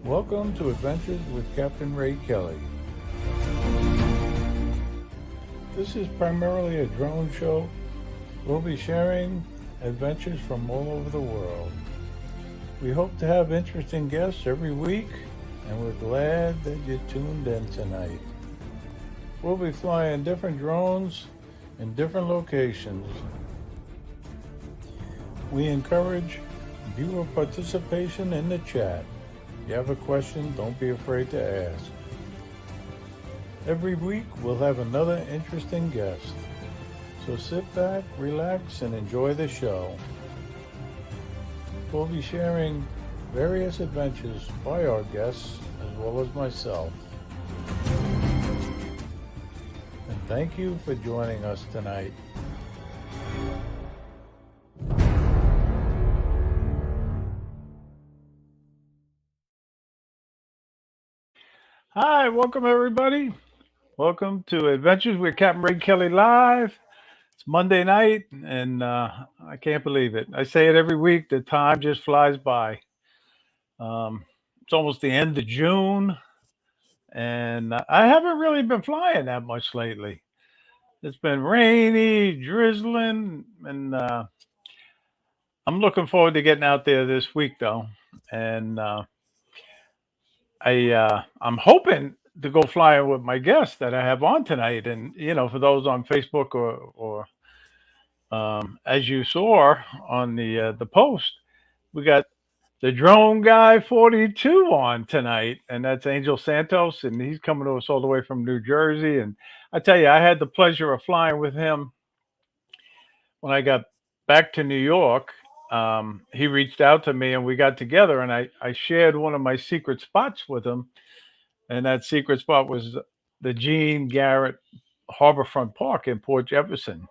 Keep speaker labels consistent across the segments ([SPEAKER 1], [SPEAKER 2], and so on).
[SPEAKER 1] Welcome to Adventures with Captain Ray Kelly. This is primarily a drone show. We'll be sharing adventures from all over the world. We hope to have interesting guests every week, and we're glad that you tuned in tonight. We'll be flying different drones in different locations. We encourage viewer participation in the chat. If you have a question, don't be afraid to ask. Every week we'll have another interesting guest. So sit back, relax, and enjoy the show. We'll be sharing various adventures by our guests as well as myself. And thank you for joining us tonight. Hi, welcome everybody. Welcome to Adventures with Captain Ray Kelly Live. It's Monday night, and I can't believe it. I say it every week. The time just flies by. It's almost the end of June, and I haven't really been flying that much lately. It's been rainy, drizzling, and I'm looking forward to getting out there this week, though. And I'm hoping to go flying with my guest that I have on tonight. And for those on Facebook or as you saw on the post, we got the drone guy 42 on tonight, and that's Angel Santos, and he's coming to us all the way from New Jersey. And I tell you, I had the pleasure of flying with him when I got back to New York. He reached out to me, and we got together, and I shared one of my secret spots with him, and that secret spot was the Gene Garrett Harborfront Park in Port Jefferson.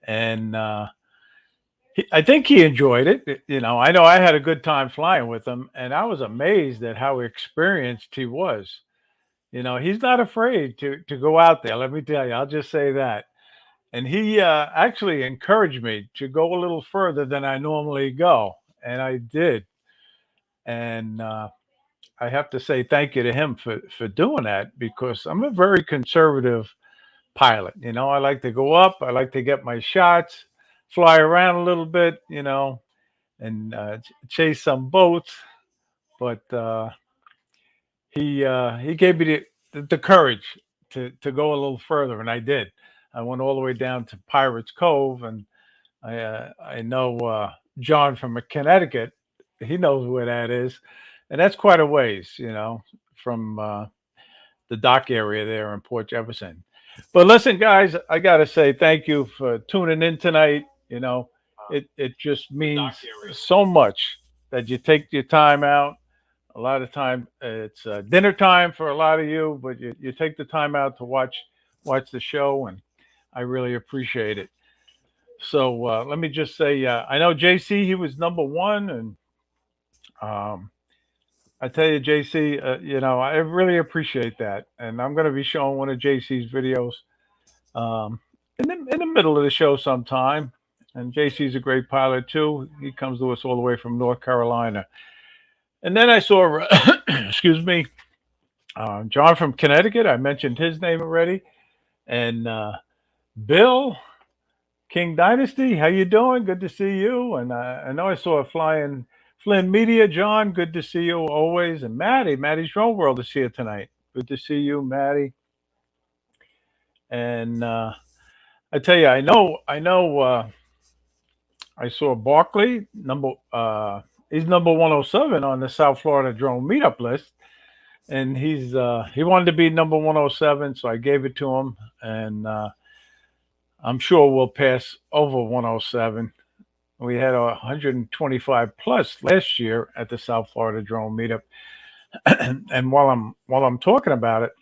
[SPEAKER 1] And I think he enjoyed it. I know I had a good time flying with him, and I was amazed at how experienced he was. He's not afraid to go out there. Let me tell you, I'll just say that. And he actually encouraged me to go a little further than I normally go, and I did. And I have to say thank you to him for doing that, because I'm a very conservative pilot. I like to go up, I like to get my shots, fly around a little bit, and chase some boats. But he gave me the courage to go a little further, and I did. I went all the way down to Pirates Cove, and I know John from Connecticut. He knows where that is, and that's quite a ways, from the dock area there in Port Jefferson. But listen, guys, I gotta say thank you for tuning in tonight. It just means so much that you take your time out. A lot of time it's dinner time for a lot of you, but you take the time out to watch the show, and I really appreciate it. So let me just say, I know JC, he was number one, and um, I tell you, JC, I really appreciate that, and I'm going to be showing one of JC's videos um, in the middle of the show sometime. And JC's a great pilot too. He comes to us all the way from North Carolina. And then I saw, excuse me, John from Connecticut. I mentioned his name already, and Bill King Dynasty. How you doing? Good to see you. And I know I saw a flying Flynn Media. John, good to see you always. And Maddie's Drone World is here tonight. Good to see you, Maddie. And I tell you, I know. I saw Barkley he's number 107 on the South Florida Drone Meetup list, and he wanted to be number 107, so I gave it to him, and I'm sure we'll pass over 107. We had 125 plus last year at the South Florida Drone Meetup. And while I'm talking about it,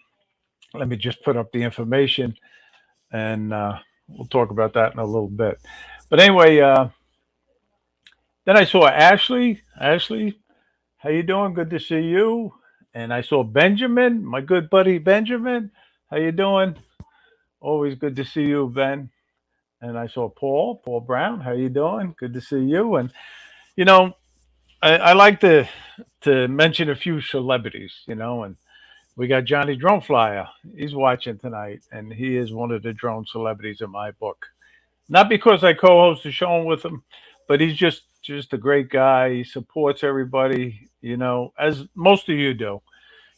[SPEAKER 1] let me just put up the information, and we'll talk about that in a little bit. But anyway, then I saw Ashley. Ashley, how you doing? Good to see you. And I saw Benjamin, my good buddy Benjamin. How you doing? Always good to see you, Ben. And I saw Paul Brown. How you doing? Good to see you. And you know, I like to to mention a few celebrities, and we got Johnny Drone Flyer. He's watching tonight, and he is one of the drone celebrities in my book. Not because I co-host the show with him, but he's just a great guy. He supports everybody, as most of you do.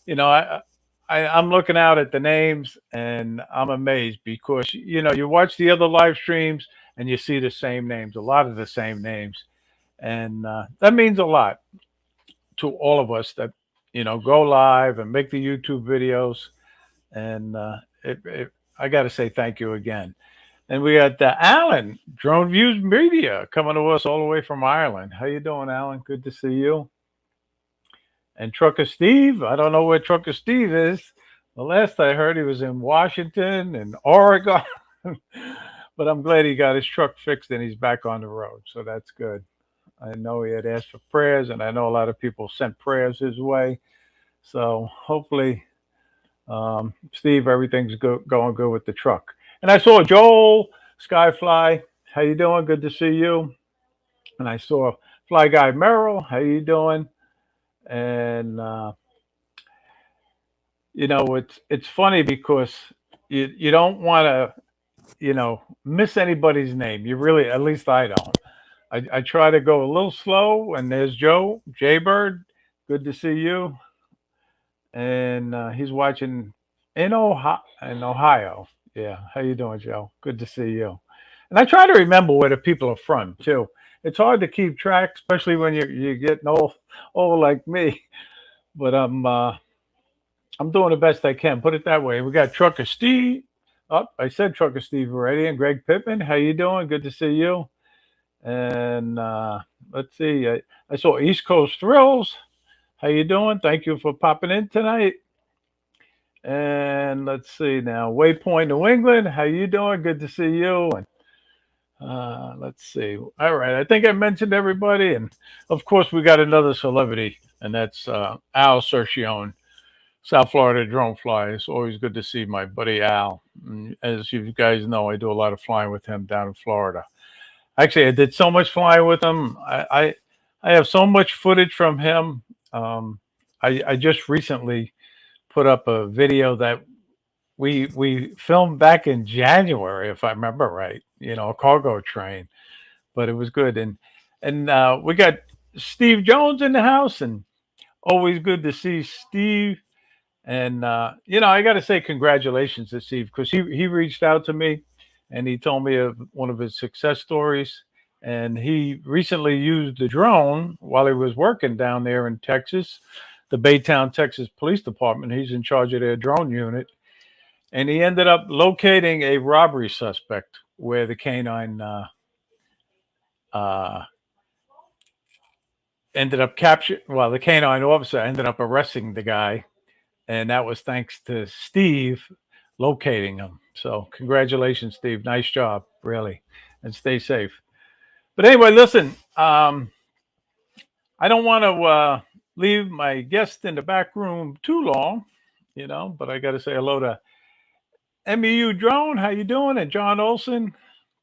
[SPEAKER 1] You know, I'm looking out at the names and I'm amazed because you watch the other live streams and you see the same names, a lot of the same names, and that means a lot to all of us that go live and make the YouTube videos. And I got to say thank you again. And we got Alan, Drone Views Media, coming to us all the way from Ireland. How you doing, Alan? Good to see you. And Trucker Steve, I don't know where Trucker Steve is. The last I heard, he was in Washington and Oregon. But I'm glad he got his truck fixed and he's back on the road. So that's good. I know he had asked for prayers, and I know a lot of people sent prayers his way. So hopefully, Steve, everything's going good with the truck. And I saw Joel Skyfly. How you doing? Good to see you. And I saw Fly Guy Merrill. How you doing? And it's funny because you don't want to miss anybody's name. You really, at least I don't. I try to go a little slow. And there's Joe Jaybird. Good to see you. And he's watching in Ohio. Yeah, how you doing, Joe? Good to see you. And I try to remember where the people are from too. It's hard to keep track, especially when you're getting old like me. But I'm doing the best I can. Put it that way. We got Trucker Steve. Oh, I said Trucker Steve already, and Greg Pittman. How you doing? Good to see you. And let's see. I saw East Coast Thrills. How you doing? Thank you for popping in tonight. And let's see now, Waypoint, New England. How you doing? Good to see you. And let's see. All right, I think I mentioned everybody, and of course we got another celebrity, and that's Al Cercione, South Florida drone flyer. It's always good to see my buddy Al. And as you guys know, I do a lot of flying with him down in Florida. Actually, I did so much flying with him. I have so much footage from him. Um, I just recently put up a video that we filmed back in January, if I remember right. A cargo train, but it was good. And we got Steve Jones in the house, and always good to see Steve. And I got to say congratulations to Steve because he reached out to me, and he told me of one of his success stories. And he recently used the drone while he was working down there in Texas, the Baytown, Texas Police Department. He's in charge of their drone unit, and he ended up locating a robbery suspect where the canine uh, ended up capturing. Well, the canine officer ended up arresting the guy, and that was thanks to Steve locating him. So, congratulations, Steve. Nice job, really, and stay safe. But anyway, listen. I don't want to leave my guest in the back room too long, but I got to say hello to MEU Drone. How you doing? And John Olson.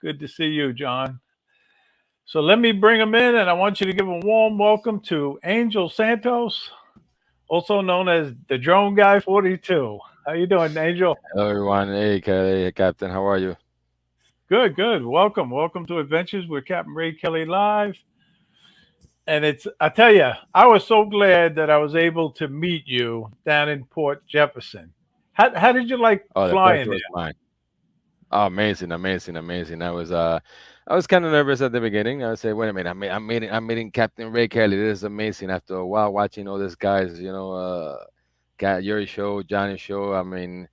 [SPEAKER 1] Good to see you, John. So let me bring him in, and I want you to give a warm welcome to Angel Santos, also known as the Drone Guy 42. How you doing, Angel?
[SPEAKER 2] Hello everyone. Hey, Captain. How are you?
[SPEAKER 1] Good, good. Welcome to Adventures with Captain Ray Kelly Live. And I tell you, I was so glad that I was able to meet you down in Port Jefferson. How did you like
[SPEAKER 2] Oh, the pleasure
[SPEAKER 1] flying
[SPEAKER 2] was
[SPEAKER 1] there?
[SPEAKER 2] mine. Oh, amazing, amazing, amazing. I was kind of nervous at the beginning. I said, wait a minute, I'm meeting Captain Ray Kelly. This is amazing. After a while, watching all these guys, got your show, Johnny's show. I mean,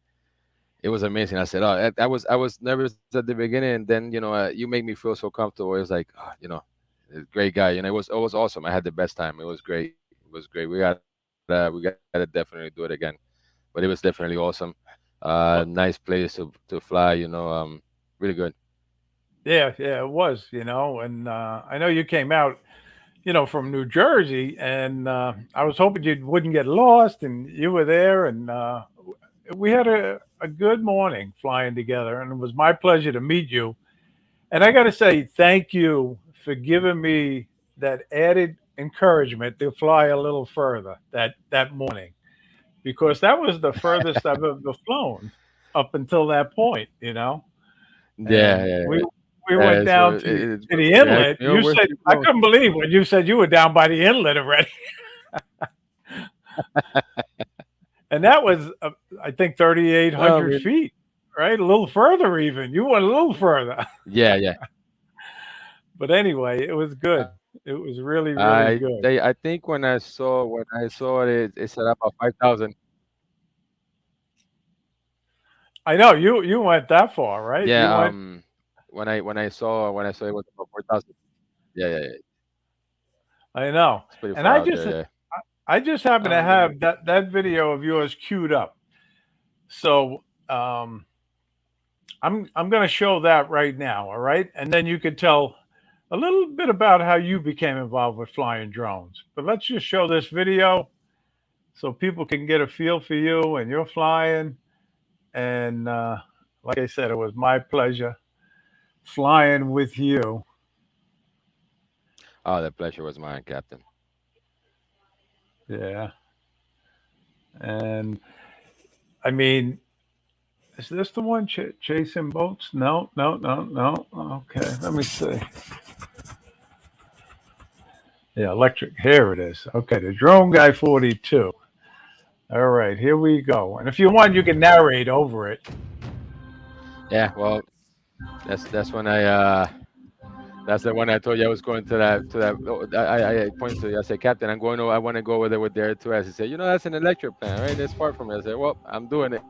[SPEAKER 2] it was amazing. I said, oh, I was nervous at the beginning, and then you make me feel so comfortable. It was like, a great guy. It was awesome. I had the best time. It was great. It was great. We gotta definitely do it again. But it was definitely awesome. Nice place to fly. Really good.
[SPEAKER 1] Yeah, it was, and I know you came out, from New Jersey, and I was hoping you wouldn't get lost, and you were there, and we had a good morning flying together, and it was my pleasure to meet you. And I got to say, thank you for giving me that added encouragement to fly a little further that morning, because that was the furthest I've ever flown up until that point, you know.
[SPEAKER 2] Yeah,
[SPEAKER 1] And
[SPEAKER 2] yeah,
[SPEAKER 1] we went
[SPEAKER 2] yeah. So
[SPEAKER 1] down
[SPEAKER 2] it's
[SPEAKER 1] to the
[SPEAKER 2] perfect. Like,
[SPEAKER 1] inlet.
[SPEAKER 2] you know,
[SPEAKER 1] You
[SPEAKER 2] we're
[SPEAKER 1] said
[SPEAKER 2] still
[SPEAKER 1] I
[SPEAKER 2] close.
[SPEAKER 1] couldn't believe when you said you were down by the inlet already, and that was I think
[SPEAKER 2] No, I
[SPEAKER 1] 3,800 feet, right? A little further even. You went a little further,
[SPEAKER 2] yeah, yeah.
[SPEAKER 1] but anyway, it was good. It was really really
[SPEAKER 2] I
[SPEAKER 1] good.
[SPEAKER 2] they I think when I saw it, it said about 5,000.
[SPEAKER 1] I know you went that far, right? You
[SPEAKER 2] Yeah.
[SPEAKER 1] went.
[SPEAKER 2] When I saw it was about 4,000. Yeah, yeah, yeah.
[SPEAKER 1] I know,
[SPEAKER 2] It's pretty
[SPEAKER 1] and
[SPEAKER 2] far out there. Yeah.
[SPEAKER 1] I just happen to
[SPEAKER 2] But
[SPEAKER 1] have that video of yours queued up. So I'm going to show that right now. All right, and then you could tell a little bit about how you became involved with flying drones. But let's just show this video so people can get a feel for you and your flying. And like I said, it was my pleasure flying with you.
[SPEAKER 2] oh, the pleasure was mine, Captain.
[SPEAKER 1] Yeah, and I mean, is this the one chasing boats? No, no, no, no. Okay, let me see. Yeah, electric. Here it is. Okay, the drone guy 42. All right, here we go. And if you want, you can narrate over it.
[SPEAKER 2] Yeah. Well, that's when that's the one I told you I was going to that. Oh, I pointed to you. I said, Captain, I want to go over there with the Air 2S. He said, that's an electric plant, right? It's far from me. I said, well, I'm doing it.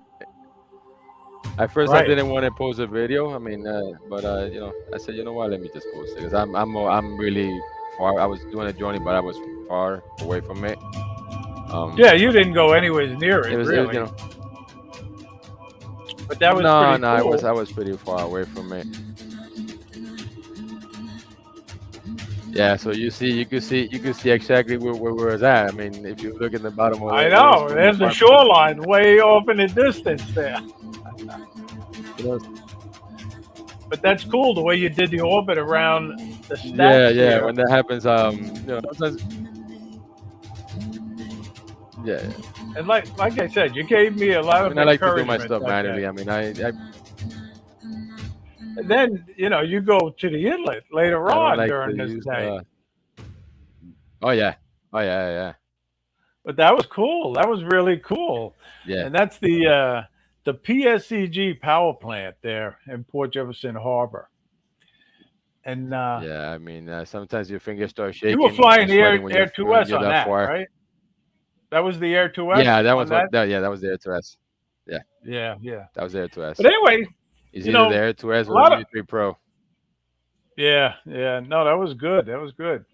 [SPEAKER 2] At first, I didn't
[SPEAKER 1] Right.
[SPEAKER 2] want to post a video. I mean, but I said, you know what? Let me just post it because I'm really far. I was doing a journey, but I was far away from it.
[SPEAKER 1] Yeah,
[SPEAKER 2] Um,
[SPEAKER 1] you didn't go anywhere near it,
[SPEAKER 2] it was
[SPEAKER 1] really. But that was
[SPEAKER 2] no,
[SPEAKER 1] pretty
[SPEAKER 2] no,
[SPEAKER 1] cool.
[SPEAKER 2] I was pretty far away from it. Yeah, so you could see exactly where we was at. I mean, if you look in the bottom of
[SPEAKER 1] I
[SPEAKER 2] it, it was
[SPEAKER 1] know.
[SPEAKER 2] pretty
[SPEAKER 1] There's the
[SPEAKER 2] far from the.
[SPEAKER 1] shoreline way off in the distance there.
[SPEAKER 2] You know,
[SPEAKER 1] But that's cool the way you did the orbit around the
[SPEAKER 2] yeah,
[SPEAKER 1] stacks
[SPEAKER 2] yeah.
[SPEAKER 1] here.
[SPEAKER 2] When that happens, sometimes, yeah.
[SPEAKER 1] And like I said, you gave me a
[SPEAKER 2] I
[SPEAKER 1] lot
[SPEAKER 2] mean,
[SPEAKER 1] of
[SPEAKER 2] I like to do my
[SPEAKER 1] encouragement
[SPEAKER 2] stuff
[SPEAKER 1] that day.
[SPEAKER 2] manually. I mean, I
[SPEAKER 1] And then, you go to the inlet later
[SPEAKER 2] I don't
[SPEAKER 1] on
[SPEAKER 2] like to
[SPEAKER 1] during this
[SPEAKER 2] use.
[SPEAKER 1] day.
[SPEAKER 2] Oh yeah, oh yeah, yeah,
[SPEAKER 1] But that was cool. That was really cool.
[SPEAKER 2] yeah,
[SPEAKER 1] And that's the PSCG power plant there in Port Jefferson Harbor. And
[SPEAKER 2] yeah. I mean, sometimes your fingers start
[SPEAKER 1] you were
[SPEAKER 2] shaking
[SPEAKER 1] flying
[SPEAKER 2] and
[SPEAKER 1] the
[SPEAKER 2] sweating when
[SPEAKER 1] Air
[SPEAKER 2] when
[SPEAKER 1] 2S
[SPEAKER 2] you're
[SPEAKER 1] on
[SPEAKER 2] that
[SPEAKER 1] that,
[SPEAKER 2] far.
[SPEAKER 1] right? That was the Air 2S
[SPEAKER 2] Yeah, that
[SPEAKER 1] on
[SPEAKER 2] was what.
[SPEAKER 1] that.
[SPEAKER 2] Yeah, that was the Air 2S. Yeah,
[SPEAKER 1] Yeah, yeah.
[SPEAKER 2] that was the Air
[SPEAKER 1] But
[SPEAKER 2] 2S.
[SPEAKER 1] anyway,
[SPEAKER 2] It's
[SPEAKER 1] you
[SPEAKER 2] either the
[SPEAKER 1] know,
[SPEAKER 2] Air 2S
[SPEAKER 1] a
[SPEAKER 2] or the
[SPEAKER 1] lot of
[SPEAKER 2] V3 Pro.
[SPEAKER 1] yeah, yeah. No, that was good. That was good.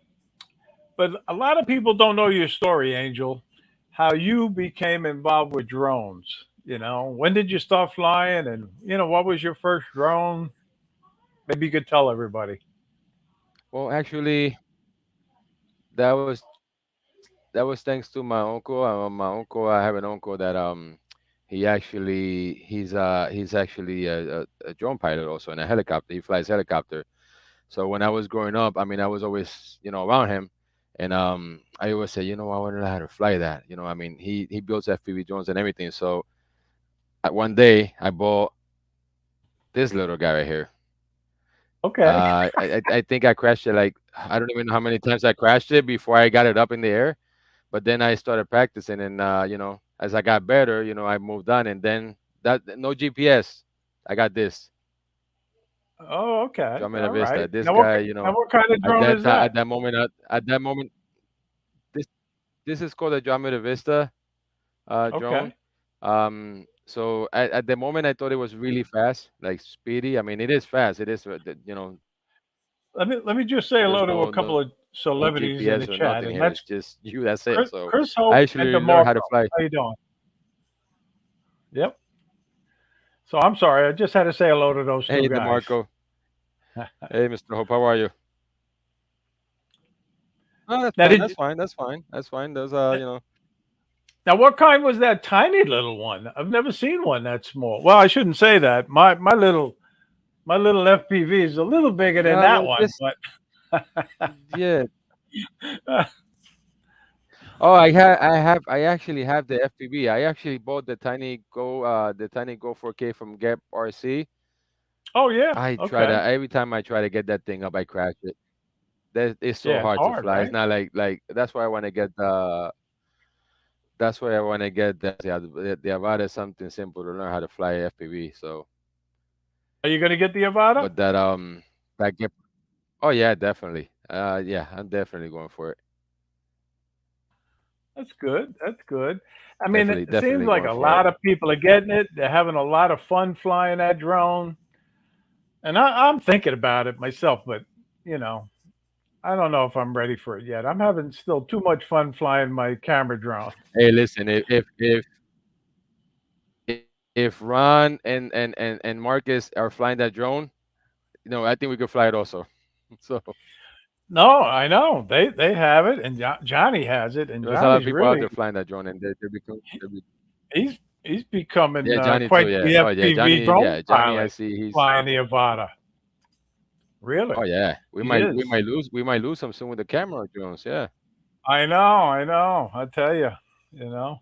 [SPEAKER 1] But a lot of people don't know your story, Angel. How you became involved with drones. When did you start flying, and what was your first drone? Maybe you could tell everybody.
[SPEAKER 2] Well, actually, that was thanks to my uncle. I have an uncle that he's actually a drone pilot also in a helicopter. He flies helicopter. So when I was growing up, I mean, I was always around him, and I always say, I want to learn how to fly that. I mean, he builds FPV drones and everything. So one day I bought this little guy right here.
[SPEAKER 1] Okay.
[SPEAKER 2] I think I crashed it like I don't even know how many times I crashed it before I got it up in the air. But then I started practicing, and as I got better, I moved on, and then that no GPS, I got this
[SPEAKER 1] Oh, okay.
[SPEAKER 2] Drummer
[SPEAKER 1] All
[SPEAKER 2] Vista.
[SPEAKER 1] right.
[SPEAKER 2] This
[SPEAKER 1] Now what
[SPEAKER 2] guy,
[SPEAKER 1] now what kind of drone is that?
[SPEAKER 2] at that moment, this this is called a Drummer Vista drone.
[SPEAKER 1] Okay.
[SPEAKER 2] So at the moment, I thought it was really fast, like speedy. I mean, it is fast. It is,
[SPEAKER 1] Let me just say
[SPEAKER 2] there's
[SPEAKER 1] hello to a
[SPEAKER 2] no
[SPEAKER 1] couple of
[SPEAKER 2] GPS or
[SPEAKER 1] celebrities in the
[SPEAKER 2] nothing here.
[SPEAKER 1] chat,
[SPEAKER 2] It's
[SPEAKER 1] and
[SPEAKER 2] just
[SPEAKER 1] that's
[SPEAKER 2] you. That's it. So
[SPEAKER 1] Chris
[SPEAKER 2] I
[SPEAKER 1] Hope and
[SPEAKER 2] actually learned how to
[SPEAKER 1] DeMarco.
[SPEAKER 2] fly.
[SPEAKER 1] How you doing? Yep. So I'm sorry, I just had to say hello to those two
[SPEAKER 2] Hey,
[SPEAKER 1] guys.
[SPEAKER 2] DeMarco. Hey, Mr. Hope. How are you? Oh, that's
[SPEAKER 1] Now
[SPEAKER 2] fine.
[SPEAKER 1] did
[SPEAKER 2] That's fine. That's fine. That's fine. Those
[SPEAKER 1] now what kind was that tiny little one? I've never seen one that small. Well, I shouldn't say that. My little FPV is a little bigger than that
[SPEAKER 2] well,
[SPEAKER 1] one,
[SPEAKER 2] this
[SPEAKER 1] but
[SPEAKER 2] yeah. Oh, I actually have the FPV. I actually bought the Tiny Go 4K from Gap RC.
[SPEAKER 1] Oh yeah.
[SPEAKER 2] I try to
[SPEAKER 1] Okay.
[SPEAKER 2] every time I try to get that thing up, I crash it. That it's so
[SPEAKER 1] Yeah, it's
[SPEAKER 2] hard to
[SPEAKER 1] hard,
[SPEAKER 2] fly. It's
[SPEAKER 1] right?
[SPEAKER 2] not like that's why I want to get the that's why I want to get the Avata is something simple to learn how to fly FPV. So,
[SPEAKER 1] Are you going to get the Avata?
[SPEAKER 2] but that get oh yeah, definitely. Yeah, I'm definitely going for it.
[SPEAKER 1] That's good. That's good. I mean, it seems
[SPEAKER 2] Definitely
[SPEAKER 1] like
[SPEAKER 2] going
[SPEAKER 1] a
[SPEAKER 2] for it.
[SPEAKER 1] lot of people are getting it. They're having a lot of fun flying that drone, and I'm thinking about it myself, but you know, I don't know if I'm ready for it yet. I'm having still too much fun flying my camera drone.
[SPEAKER 2] Hey, listen, if Ron and Marcus are flying that drone, I think we could fly it also. So
[SPEAKER 1] No, I know they have it, and Johnny has it, and
[SPEAKER 2] there's a lot of
[SPEAKER 1] Johnny's
[SPEAKER 2] people out
[SPEAKER 1] really
[SPEAKER 2] there flying that drone, and
[SPEAKER 1] he's becoming
[SPEAKER 2] yeah, Johnny too.
[SPEAKER 1] quite
[SPEAKER 2] Yeah.
[SPEAKER 1] the
[SPEAKER 2] Oh yeah,
[SPEAKER 1] FPV
[SPEAKER 2] Johnny.
[SPEAKER 1] drone
[SPEAKER 2] Yeah, Johnny. I
[SPEAKER 1] pilot
[SPEAKER 2] see. He's
[SPEAKER 1] flying the Avata.
[SPEAKER 2] oh
[SPEAKER 1] Really,
[SPEAKER 2] yeah.
[SPEAKER 1] he is.
[SPEAKER 2] We might lose him soon with the camera drones. Yeah.
[SPEAKER 1] I know. I tell you know,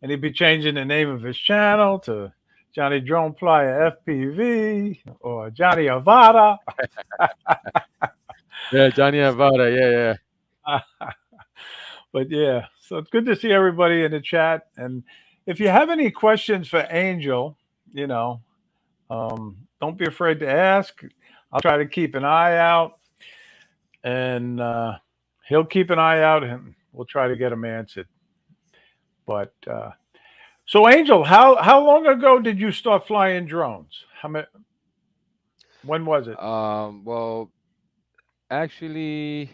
[SPEAKER 1] and he'd be changing the name of his channel to Johnny Drone Flyer FPV or Johnny Avata.
[SPEAKER 2] Yeah, Johnny Avada. Yeah, yeah.
[SPEAKER 1] But yeah, so it's good to see everybody in the chat. And if you have any questions for Angel, you know, don't be afraid to ask. I'll try to keep an eye out, and he'll keep an eye out, and we'll try to get them answered. But so, Angel, how long ago did you start flying drones? How many? When was it?
[SPEAKER 2] Well, actually,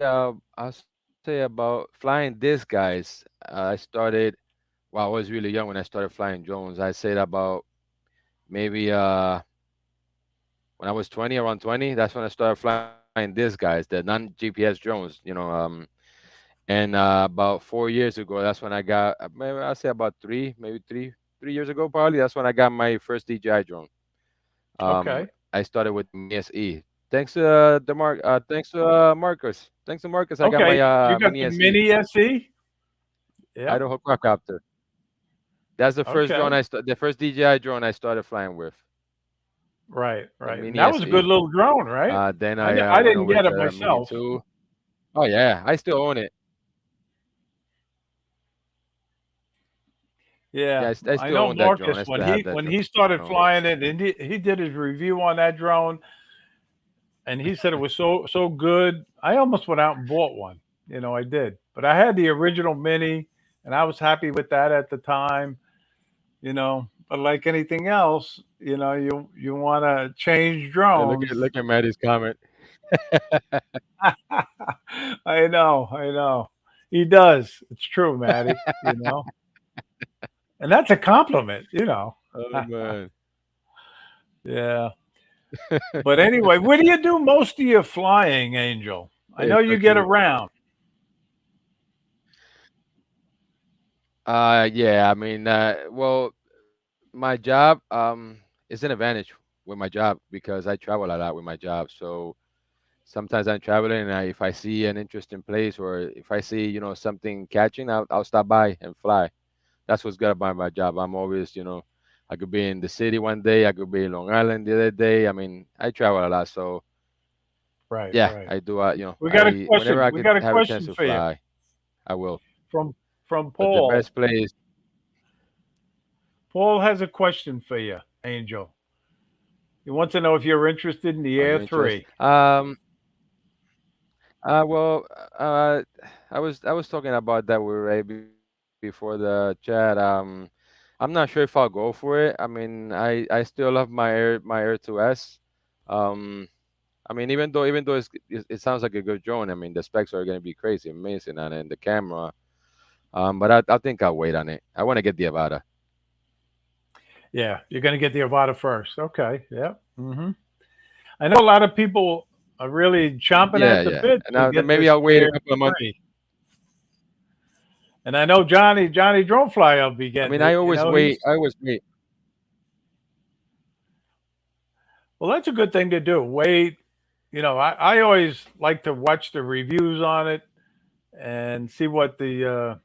[SPEAKER 2] I'll say about flying this guys. I started. Well, I was really young when I started flying drones. I said about maybe when I was 20, around 20. That's when I started flying these guys, the non-GPS drones. And about 4 years ago, that's when I got. Maybe I'll say about maybe 3 years ago, probably. That's when I got my first DJI drone.
[SPEAKER 1] Okay,
[SPEAKER 2] I started with the Mini SE. Thanks to Marcus. Thanks to Marcus, I got my
[SPEAKER 1] okay. You got
[SPEAKER 2] Mini
[SPEAKER 1] the
[SPEAKER 2] SE,
[SPEAKER 1] Mini SE. Yep.
[SPEAKER 2] Idaho quadcopter. That's
[SPEAKER 1] Okay.
[SPEAKER 2] the first DJI drone I started flying with,
[SPEAKER 1] Right,
[SPEAKER 2] the
[SPEAKER 1] right. And
[SPEAKER 2] Mini
[SPEAKER 1] that was a good
[SPEAKER 2] SE.
[SPEAKER 1] little drone, right?
[SPEAKER 2] Then
[SPEAKER 1] I
[SPEAKER 2] I
[SPEAKER 1] I
[SPEAKER 2] went
[SPEAKER 1] didn't
[SPEAKER 2] over
[SPEAKER 1] get
[SPEAKER 2] to
[SPEAKER 1] it
[SPEAKER 2] the Mini
[SPEAKER 1] myself.
[SPEAKER 2] 2. Oh yeah, I still own it.
[SPEAKER 1] Yeah,
[SPEAKER 2] Yeah, I
[SPEAKER 1] I
[SPEAKER 2] still
[SPEAKER 1] know
[SPEAKER 2] own that drone.
[SPEAKER 1] Marcus
[SPEAKER 2] I still have that
[SPEAKER 1] when
[SPEAKER 2] drone.
[SPEAKER 1] he started flying it, and he did his review on that drone, and he said it was so good. I almost went out and bought one. You know, I did, but I had the original Mini, and I was happy with that at the time. You know, but like anything else, you know, you want to change
[SPEAKER 2] Yeah,
[SPEAKER 1] drones.
[SPEAKER 2] look at Maddie's comment.
[SPEAKER 1] I know. He does. It's true, Maddie. You know, and that's a compliment. You know.
[SPEAKER 2] Oh man.
[SPEAKER 1] Yeah. But anyway, where do you do most of your flying, Angel? I
[SPEAKER 2] Hey,
[SPEAKER 1] know you get
[SPEAKER 2] especially
[SPEAKER 1] around.
[SPEAKER 2] yeah, I mean well, my job is an advantage with my job because I travel a lot with my job. So sometimes I'm traveling and if I see an interesting place or if I see, something catching, I'll stop by and fly. That's what's good about my job. I'm always, I could be in the city one day, I could be in Long Island the other day. I mean, I travel a lot, so
[SPEAKER 1] Right,
[SPEAKER 2] yeah,
[SPEAKER 1] right.
[SPEAKER 2] I do. I whenever I
[SPEAKER 1] We
[SPEAKER 2] could
[SPEAKER 1] got a
[SPEAKER 2] have a chance
[SPEAKER 1] question
[SPEAKER 2] to
[SPEAKER 1] for you
[SPEAKER 2] fly, I will.
[SPEAKER 1] from
[SPEAKER 2] But the
[SPEAKER 1] Paul.
[SPEAKER 2] best place,
[SPEAKER 1] Paul has a question for you, Angel. He wants to know if you're interested in the
[SPEAKER 2] are
[SPEAKER 1] Air
[SPEAKER 2] you interested?
[SPEAKER 1] 3.
[SPEAKER 2] Well, I was talking about that with Ray before the chat. I'm not sure if I'll go for it. I mean, I still love my Air 2S. Um, I mean, even though it sounds like a good drone. I mean, the specs are going to be crazy, amazing on it, and the camera. But I think I'll wait on it. I want to get the Avata.
[SPEAKER 1] Yeah, you're going to get the Avata first. Okay, yeah. I know a lot of people are really chomping
[SPEAKER 2] Yeah,
[SPEAKER 1] at the
[SPEAKER 2] yeah.
[SPEAKER 1] bit
[SPEAKER 2] And
[SPEAKER 1] to
[SPEAKER 2] then
[SPEAKER 1] get
[SPEAKER 2] maybe
[SPEAKER 1] this
[SPEAKER 2] I'll wait a
[SPEAKER 1] Air
[SPEAKER 2] couple of months.
[SPEAKER 1] 3. And I know Johnny Dronefly will be
[SPEAKER 2] I
[SPEAKER 1] getting
[SPEAKER 2] mean,
[SPEAKER 1] it. You know, he's
[SPEAKER 2] I always wait.
[SPEAKER 1] well. That's a good thing to do. Wait. You know, I always like to watch the reviews on it and see what the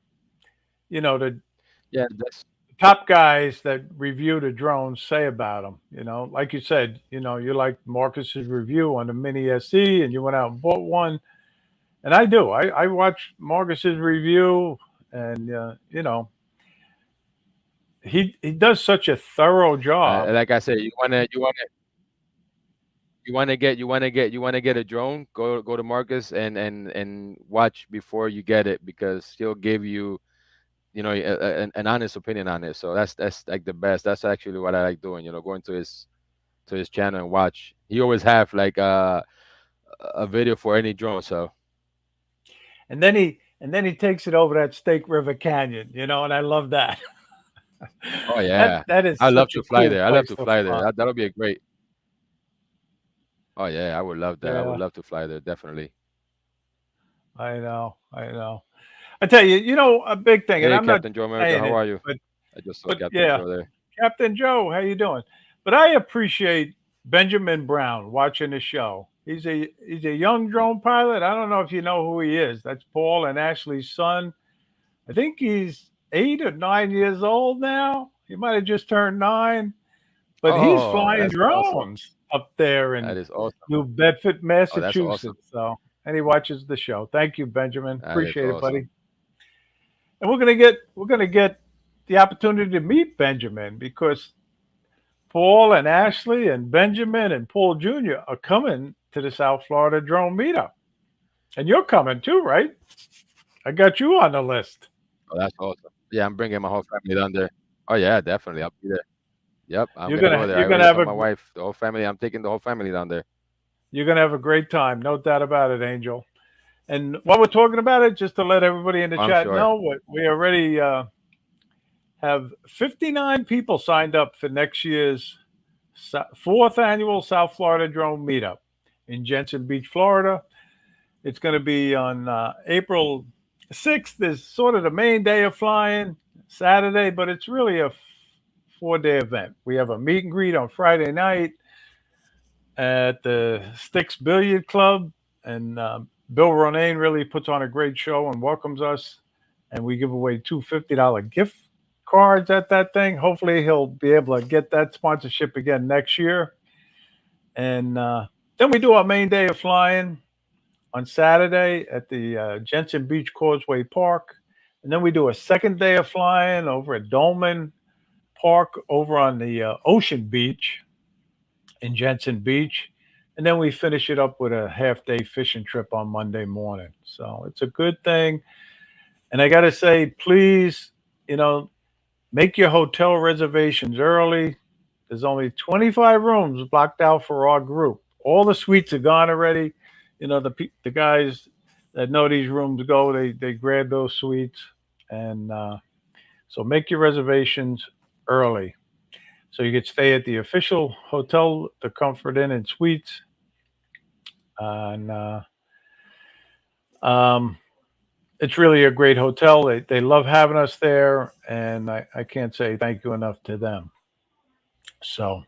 [SPEAKER 2] Yeah, that's
[SPEAKER 1] top guys that review the drones say about them. Like you said, you like Marcus's review on the Mini SE, and you went out and bought one. And I do. I watch Marcus's review, and he does such a thorough job.
[SPEAKER 2] like I said, you want to get a drone. Go to Marcus and watch before you get it, because he'll give you an honest opinion on it. So that's like the best. That's actually what I like doing. Going to his channel and watch. He always have like a video for any drone. So
[SPEAKER 1] And then he takes it over that Snake River Canyon, and I love that.
[SPEAKER 2] oh
[SPEAKER 1] that
[SPEAKER 2] yeah,
[SPEAKER 1] that is
[SPEAKER 2] I love
[SPEAKER 1] such a
[SPEAKER 2] to fly
[SPEAKER 1] cool
[SPEAKER 2] there. I love
[SPEAKER 1] place
[SPEAKER 2] to
[SPEAKER 1] to
[SPEAKER 2] fly there.
[SPEAKER 1] fly.
[SPEAKER 2] That'll be a great. Oh yeah, I would love that. I would
[SPEAKER 1] Yeah,
[SPEAKER 2] love to fly there. Definitely.
[SPEAKER 1] I know, I know. I tell you, a big thing, and
[SPEAKER 2] Hey,
[SPEAKER 1] I'm not
[SPEAKER 2] Captain Joe America,
[SPEAKER 1] saying
[SPEAKER 2] how
[SPEAKER 1] it,
[SPEAKER 2] are you?
[SPEAKER 1] but
[SPEAKER 2] I just saw
[SPEAKER 1] but
[SPEAKER 2] Captain
[SPEAKER 1] yeah,
[SPEAKER 2] Joe there.
[SPEAKER 1] Captain Joe, how you doing? But I appreciate Benjamin Brown watching the show. He's a young drone pilot. I don't know if you know who he is. That's Paul and Ashley's son. I think he's 8 or 9 years old now. He might have just turned 9, but he's
[SPEAKER 2] Oh,
[SPEAKER 1] flying
[SPEAKER 2] that's awesome.
[SPEAKER 1] drones up there
[SPEAKER 2] That
[SPEAKER 1] in
[SPEAKER 2] is awesome.
[SPEAKER 1] New Bedford,
[SPEAKER 2] Oh, that's awesome.
[SPEAKER 1] Massachusetts. So, and he watches the show. Thank you, Benjamin.
[SPEAKER 2] That is
[SPEAKER 1] Appreciate it,
[SPEAKER 2] awesome.
[SPEAKER 1] buddy. And we're gonna get the opportunity to meet Benjamin because Paul and Ashley and Benjamin and Paul Jr. are coming to the South Florida Drone Meetup, and you're coming too, right? I got you on the list.
[SPEAKER 2] Oh, that's awesome. Yeah, I'm bringing my whole family down there. Oh yeah, definitely. I'll be there. Yep, I'm
[SPEAKER 1] You're
[SPEAKER 2] gonna
[SPEAKER 1] gonna
[SPEAKER 2] go there. I
[SPEAKER 1] you're gonna
[SPEAKER 2] already
[SPEAKER 1] have
[SPEAKER 2] told
[SPEAKER 1] a
[SPEAKER 2] my wife, the whole family. I'm taking the whole family down there.
[SPEAKER 1] you're gonna have a great time, no doubt about it, Angel. And while we're talking about it, just to let everybody in the
[SPEAKER 2] I'm
[SPEAKER 1] chat
[SPEAKER 2] sure.
[SPEAKER 1] know, we already have 59 people signed up for next year's fourth annual South Florida Drone Meetup in Jensen Beach, Florida. It's going to be on April 6th. Is sort of the main day of flying, Saturday, but it's really a 4-day event. We have a meet and greet on Friday night at the Sticks Billiard Club, and Bill Ronayne really puts on a great show and welcomes us. And we give away two $50 gift cards at that thing. Hopefully, he'll be able to get that sponsorship again next year. And then we do our main day of flying on Saturday at the Jensen Beach Causeway Park. And then we do a second day of flying over at Dolman Park over on the Ocean Beach in Jensen Beach. And then we finish it up with a half day fishing trip on Monday morning. So it's a good thing. And I got to say, please, you know, make your hotel reservations early. There's only 25 rooms blocked out for our group. All the suites are gone already. The guys that know these rooms go, they grab those suites. And so make your reservations early. So you could stay at the official hotel, the Comfort Inn and Suites. And um, it's really a great hotel. They love having us there. And I can't say thank you enough to them. So,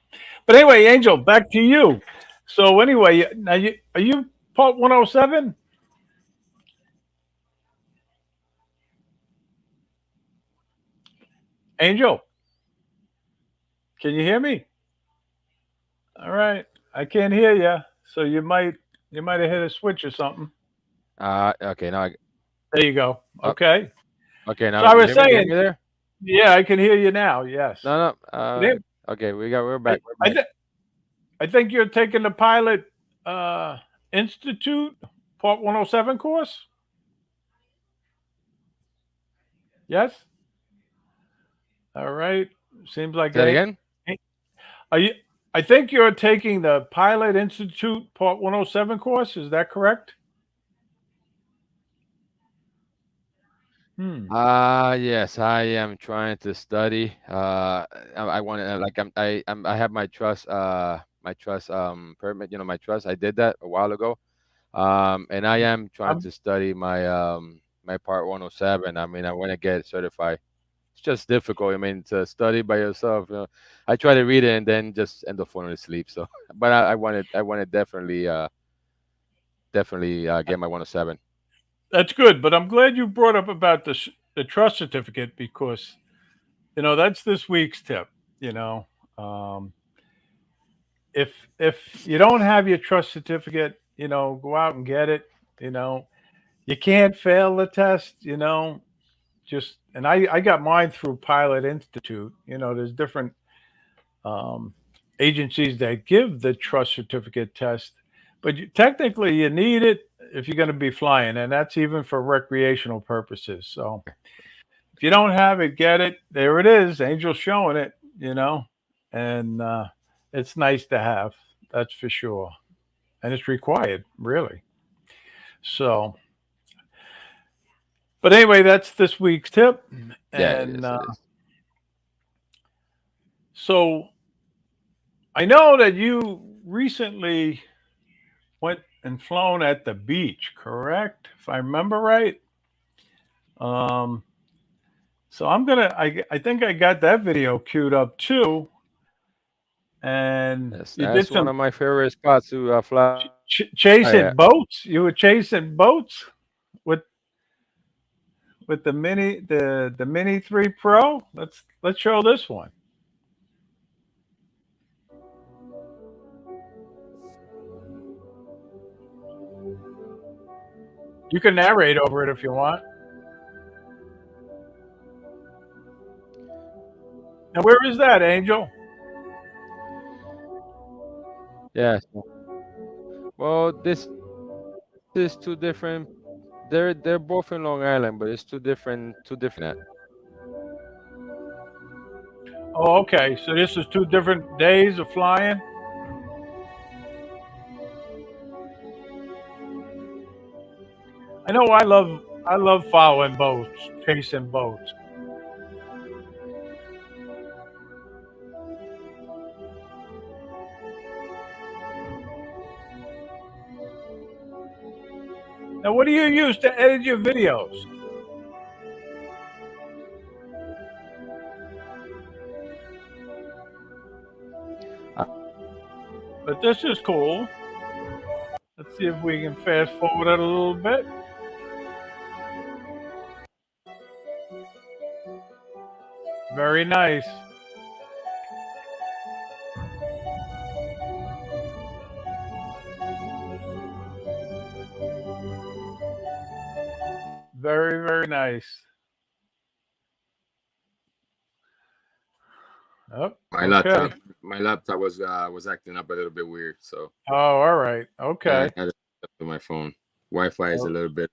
[SPEAKER 1] but anyway, Angel, back to you. So anyway, now are you part 107? Angel, can you hear me? All right, I can't hear you. So you might have hit a switch or something.
[SPEAKER 2] Okay, now
[SPEAKER 1] There you go.
[SPEAKER 2] uh,
[SPEAKER 1] Okay.
[SPEAKER 2] okay,
[SPEAKER 1] So
[SPEAKER 2] now
[SPEAKER 1] I
[SPEAKER 2] you
[SPEAKER 1] was
[SPEAKER 2] hear me? You hear
[SPEAKER 1] saying,
[SPEAKER 2] me there?
[SPEAKER 1] yeah, I can hear you now. Yes.
[SPEAKER 2] No, no.
[SPEAKER 1] But
[SPEAKER 2] Okay, we're
[SPEAKER 1] I
[SPEAKER 2] back. We're
[SPEAKER 1] I,
[SPEAKER 2] back.
[SPEAKER 1] th- I think you're taking the pilot uh, institute part 107 course. Yes. All right. Seems like
[SPEAKER 2] Say that again.
[SPEAKER 1] are you. I think you're taking the Pilot Institute Part 107 course. Is that correct? Hmm.
[SPEAKER 2] Yes, I am trying to study. I want to like I have my trust permit. My trust. I did that a while ago. And I am trying
[SPEAKER 1] I'm,
[SPEAKER 2] to study my Part 107. I mean, I want to get certified. It's just difficult. I mean, to study by yourself. I try to read it and then just end up falling asleep. So, but I want to definitely get my 107.
[SPEAKER 1] That's good. But I'm glad you brought up about the trust certificate because that's this week's tip. You know, um, if if you don't have your trust certificate, go out and get it. You know, you can't fail the test. Just and I got mine through Pilot Institute. There's different um, agencies that give the trust certificate test, but technically you need it if you're going to be flying, and that's even for recreational purposes. So if you don't have it, get it. There it is. Angel's showing it. And it's nice to have. That's for sure, and it's required, really. So, but anyway, that's this week's tip,
[SPEAKER 2] Yeah,
[SPEAKER 1] and
[SPEAKER 2] yes, it is.
[SPEAKER 1] so I know that you recently went and flown at the beach, correct? If I remember right. Um, so I think I got that video queued up too, and
[SPEAKER 2] Yes,
[SPEAKER 1] you
[SPEAKER 2] that's
[SPEAKER 1] did
[SPEAKER 2] one
[SPEAKER 1] some
[SPEAKER 2] of my favorite spots to fly at.
[SPEAKER 1] chasing boats. You were chasing boats with the Mini 3 Pro. Let's show this one. You can narrate over it if you want. And where is that, Angel?
[SPEAKER 2] Yeah. Well, this is two different. They're both in Long Island, but it's two different at.
[SPEAKER 1] Oh, okay. So this is two different days of flying. I know I love following boats, chasing boats. Now, what do you use to edit your videos? But this is cool. Let's see if we can fast forward it a little bit. Very nice. Very, very nice. Oh,
[SPEAKER 2] My
[SPEAKER 1] okay.
[SPEAKER 2] laptop, my laptop was acting up a little bit weird, so
[SPEAKER 1] Oh, all right.
[SPEAKER 2] yeah,
[SPEAKER 1] Okay.
[SPEAKER 2] I had to hook up to my phone. Wi-Fi is a
[SPEAKER 1] Oh,
[SPEAKER 2] little bit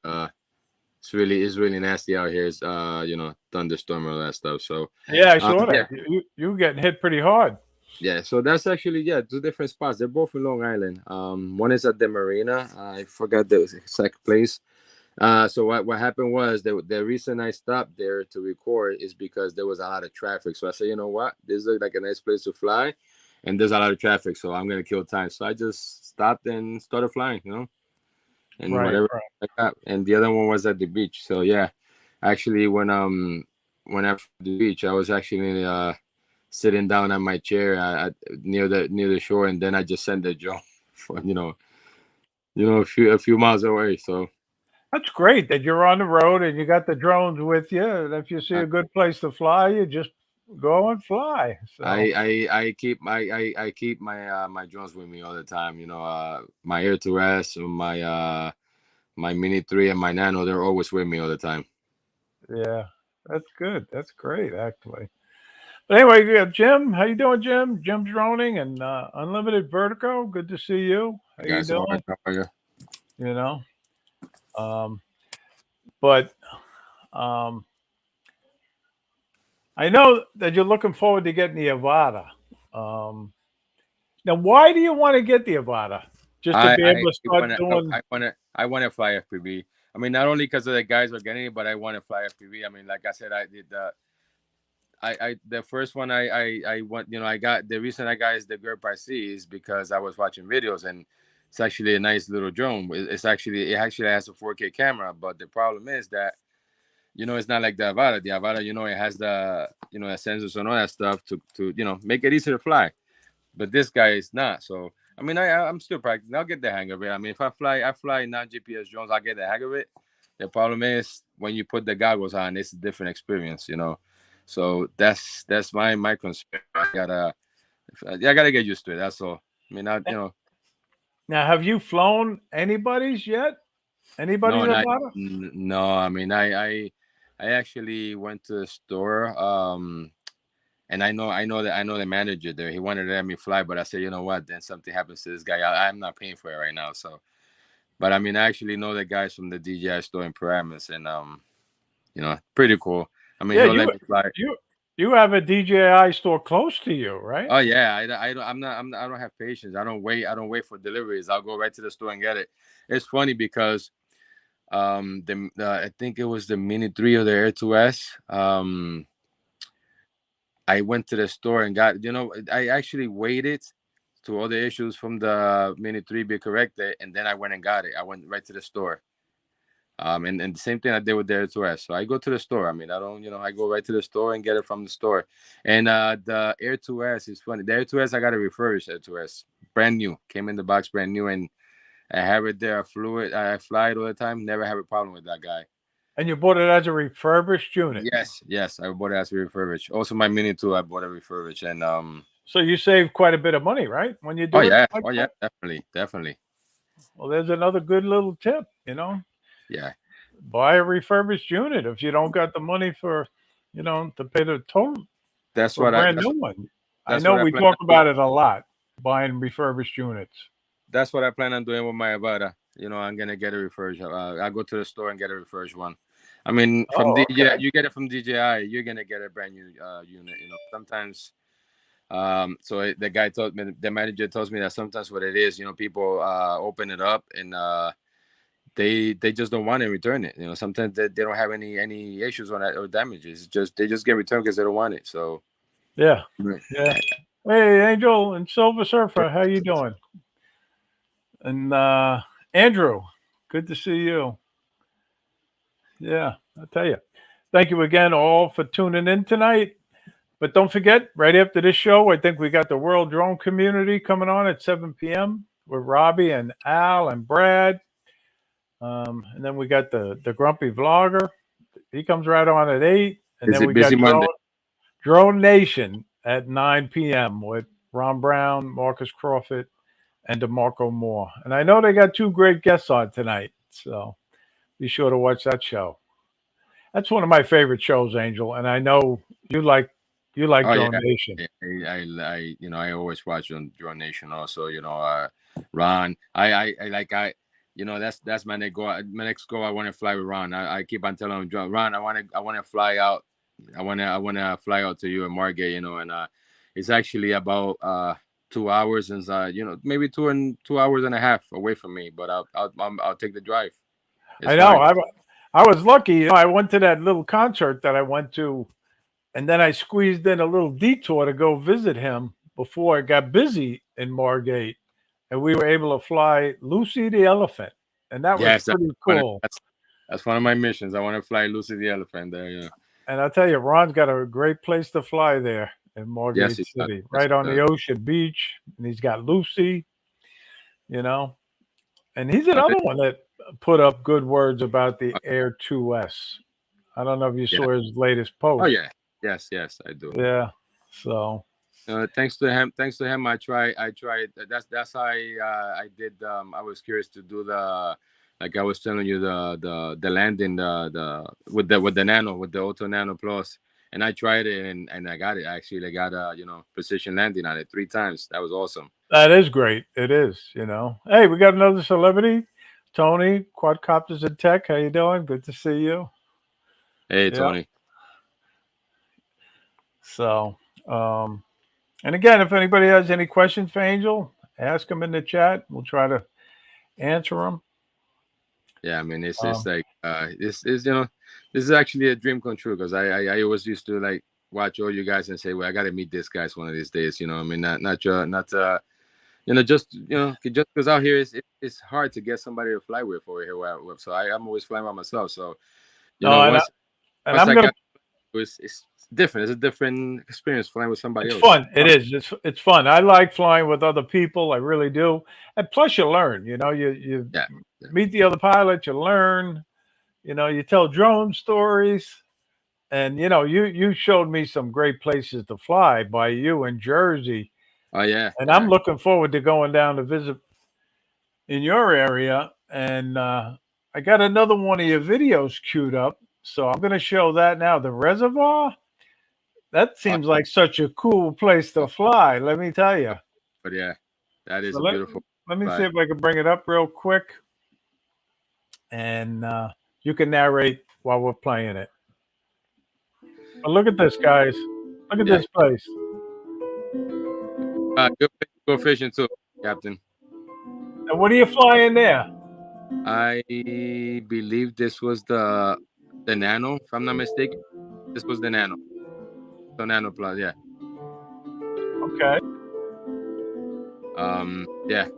[SPEAKER 2] it's really nasty out here. It's thunderstorm and all that stuff. So
[SPEAKER 1] yeah, I saw
[SPEAKER 2] yeah,
[SPEAKER 1] that. You were getting hit pretty hard.
[SPEAKER 2] yeah. So that's actually, yeah, two different spots. They're both in Long Island. One is at the marina. I forgot the exact place. So what happened was the reason I stopped there to record is because there was a lot of traffic. So I said, you know what, this looks like a nice place to fly, and there's a lot of traffic, so I'm gonna kill time. So I just stopped and started flying, and
[SPEAKER 1] Right,
[SPEAKER 2] whatever
[SPEAKER 1] right.
[SPEAKER 2] I got. And the other one was at the beach. So yeah, actually when I flew to the beach, I was actually sitting down on my chair near the shore, and then I just sent the drone for a few miles away. So.
[SPEAKER 1] That's great that you're on the road and you got the drones with you. And if you see
[SPEAKER 2] uh,
[SPEAKER 1] a good place to fly, you just go and fly. So,
[SPEAKER 2] I keep my drones with me all the time. My Air to S, my Mini 3 and my Nano, they're always with me all the time.
[SPEAKER 1] yeah, that's good. That's great, actually. But anyway, we got Jim. How you doing, Jim? Jim Droning and Unlimited Vertigo. Good to see you. How
[SPEAKER 2] You
[SPEAKER 1] you
[SPEAKER 2] guys, all right?
[SPEAKER 1] doing?
[SPEAKER 2] How are you?
[SPEAKER 1] You know, um, but um, I know that you're looking forward to getting the Avata. Um, Now, why do you want to get the Avata? Just to
[SPEAKER 2] I
[SPEAKER 1] be
[SPEAKER 2] I
[SPEAKER 1] able to start
[SPEAKER 2] wanna
[SPEAKER 1] doing.
[SPEAKER 2] I wanna fly FPV. I mean, not only because of the guys are getting it, but I want to fly FPV. I mean, like I said, I did the first one I want, I got, the reason I got is the GURP I see is because I was watching videos, and it's actually a nice little drone. It actually has a 4K camera, but the problem is that it's not like the Avata. The Avata, it has the sensors and all that stuff to make it easier to fly. But this guy is not. So I'm still practicing. I'll get the hang of it. I mean, if I fly non GPS drones, I'll get the hang of it.
[SPEAKER 3] The problem is when you put the goggles on, it's a different experience, you know. So that's my concern. I gotta get used to it. That's all. I mean, I, you know,
[SPEAKER 1] Now, have you flown anybody's yet?
[SPEAKER 3] no,
[SPEAKER 1] Anybody's
[SPEAKER 3] not
[SPEAKER 1] about?
[SPEAKER 3] no. I mean, I actually went to the store. And I know the manager there. He wanted to let me fly, but I said, you know what? Then something happens to this guy. I'm not paying for it right now. So, but I mean, I actually know the guys from the DJI store in Paramus, and you know, pretty cool. I mean,
[SPEAKER 1] Yeah,
[SPEAKER 3] he'll let me fly.
[SPEAKER 1] you you have a DJI store close to you, right?
[SPEAKER 3] Oh yeah, I don't have patience. I don't wait for deliveries. I'll go right to the store and get it. It's funny because I think it was the Mini 3 or the Air 2S. I went to the store and got, you know, I actually waited to all the issues from the Mini 3 be corrected, and then I went and got it. I went right to the store. And the same thing I did with the Air 2S. So I go to the store. I mean, I don't, you know, I go right to the store and get it from the store. And the Air 2S is funny. The Air 2S, I got a refurbished Air 2S, brand new, came in the box brand new, and I have it there. I flew it. I fly it all the time. Never have a problem with that guy.
[SPEAKER 1] And you bought it as a refurbished unit.
[SPEAKER 3] Yes, yes, I bought it as a refurbished. Also, my Mini 2, I bought a refurbished, and
[SPEAKER 1] So you save quite a bit of money, right? When you
[SPEAKER 3] oh
[SPEAKER 1] do it
[SPEAKER 3] yeah,
[SPEAKER 1] like
[SPEAKER 3] oh yeah,
[SPEAKER 1] that.
[SPEAKER 3] definitely, definitely,
[SPEAKER 1] Well, there's another good little tip, you know.
[SPEAKER 3] yeah.
[SPEAKER 1] Buy a refurbished unit if you don't got the money for, to pay the total
[SPEAKER 3] That's
[SPEAKER 1] for a
[SPEAKER 3] what I
[SPEAKER 1] brand new one. I
[SPEAKER 3] that's
[SPEAKER 1] know
[SPEAKER 3] what I
[SPEAKER 1] we
[SPEAKER 3] plan
[SPEAKER 1] talk
[SPEAKER 3] on doing.
[SPEAKER 1] about it a lot, buying refurbished units.
[SPEAKER 3] That's what I plan on doing with my Avata. You know, I'm gonna get a refurbished. I go to the store and get a refurbished one. I mean, from
[SPEAKER 1] Oh,
[SPEAKER 3] DJI,
[SPEAKER 1] okay.
[SPEAKER 3] you get it from DJI, you're gonna get a brand new unit. You know, sometimes. The guy told me, the manager tells me that sometimes what it is, you know, people open it up and they just don't want to return it. You know, sometimes they don't have any issues on that or damages. It's just they just get returned because they don't want it. So.
[SPEAKER 1] Yeah,
[SPEAKER 3] Right.
[SPEAKER 1] yeah. Hey, Angel and Silver Surfer, how you doing? And Andrew, good to see you. Yeah, I tell you. Thank you again all for tuning in tonight. But don't forget, right after this show, I think we got the World Drone Community coming on at 7 p.m. with Robbie and Al and Brad. And then we got the Grumpy Vlogger. He comes right on at 8. And
[SPEAKER 3] Is
[SPEAKER 1] then
[SPEAKER 3] it
[SPEAKER 1] we got
[SPEAKER 3] busy Monday?
[SPEAKER 1] Drone Nation at 9 p.m. with Ron Brown, Marcus Crawford, and DeMarco Moore. And I know they got two great guests on tonight. So be sure to watch that show. That's one of my favorite shows, Angel. And I know you like
[SPEAKER 3] Oh
[SPEAKER 1] Drone
[SPEAKER 3] yeah,
[SPEAKER 1] Nation.
[SPEAKER 3] you know, I always watch on Drone Nation. Also, you know, Ron. I like you know, that's my next goal. My next goal, I want to fly with Ron. I keep on telling him, Ron, I want to fly out. I want to fly out to you in Margate. You know, and it's actually about 2 hours and you know, maybe 2 hours and a half away from me. But I'll take the drive. It's
[SPEAKER 1] I know.
[SPEAKER 3] fine.
[SPEAKER 1] I was lucky. I went to that little concert that I went to, and then I squeezed in a little detour to go visit him before it got busy in Margate, and we were able to fly Lucy the elephant, and that was
[SPEAKER 3] Yes,
[SPEAKER 1] pretty cool.
[SPEAKER 3] that's one of my missions. I want to fly Lucy the elephant there. Yeah.
[SPEAKER 1] And I'll tell you, Ron's got a great place to fly there in
[SPEAKER 3] Yes,
[SPEAKER 1] Margate
[SPEAKER 3] it does.
[SPEAKER 1] City,
[SPEAKER 3] Yes,
[SPEAKER 1] right
[SPEAKER 3] it
[SPEAKER 1] on the
[SPEAKER 3] does.
[SPEAKER 1] ocean beach, and he's got Lucy, you know. And he's
[SPEAKER 3] Uh,
[SPEAKER 1] another one that put up good words about the Air 2S. I don't know if you
[SPEAKER 3] yeah.
[SPEAKER 1] saw his latest
[SPEAKER 3] Oh
[SPEAKER 1] post.
[SPEAKER 3] yeah. Yes, yes, I do.
[SPEAKER 1] Yeah. So,
[SPEAKER 3] Thanks to him, I tried. That's how I did. I was curious to do the, like I was telling you, the landing, with the Nano, with the Auto Nano Plus, and I tried it and I got it. Actually, I got you know, precision landing on it 3 times. That was awesome.
[SPEAKER 1] that is great. It is. Hey, we got another celebrity. Tony, Quadcopters and Tech. How you doing? Good to see you.
[SPEAKER 3] Hey,
[SPEAKER 1] Yeah.
[SPEAKER 3] Tony.
[SPEAKER 1] So, um, and again, if anybody has any questions for Angel, ask them in the chat. We'll try to answer them.
[SPEAKER 3] Yeah, I mean, it's
[SPEAKER 1] Um,
[SPEAKER 3] like this is, you know, this is actually a dream come true because I always used to like watch all you guys and say, well, I got to meet this guys one of these days. You know, I mean, not you know, just, you know, just because out here it's hard to get somebody to fly with over here where I live. So I'm always flying by myself. So, you know,
[SPEAKER 1] no, and
[SPEAKER 3] once
[SPEAKER 1] I'm
[SPEAKER 3] I
[SPEAKER 1] gonna.
[SPEAKER 3] got it's different. It's a different experience flying with somebody
[SPEAKER 1] It's
[SPEAKER 3] else.
[SPEAKER 1] fun. It is. It's fun. I like flying with other people. I really do. And plus, you learn. You
[SPEAKER 3] Yeah, yeah,
[SPEAKER 1] meet the other pilots. You learn. You tell drone stories, and you showed me some great places to fly by you in Jersey,
[SPEAKER 3] Oh yeah,
[SPEAKER 1] and I'm
[SPEAKER 3] yeah.
[SPEAKER 1] looking forward to going down to visit in your area. And I got another one of your videos queued up, so I'm going to show that now. The reservoir. That
[SPEAKER 3] Oh,
[SPEAKER 1] seems like such a cool place to
[SPEAKER 3] oh,
[SPEAKER 1] fly. Let me tell you.
[SPEAKER 3] but yeah, that
[SPEAKER 1] So
[SPEAKER 3] is a beautiful
[SPEAKER 1] let me see
[SPEAKER 3] fly.
[SPEAKER 1] if I can bring it up real quick, and you can narrate while we're playing it. But look at this, guys. Look at
[SPEAKER 3] Yeah.
[SPEAKER 1] this place.
[SPEAKER 3] Good place to go fishing too, Captain.
[SPEAKER 1] And what are you flying there?
[SPEAKER 3] I believe this was the Nano, if I'm not mistaken. This was the Nano. The Nano Plus, yeah.
[SPEAKER 1] Okay.
[SPEAKER 3] Yeah.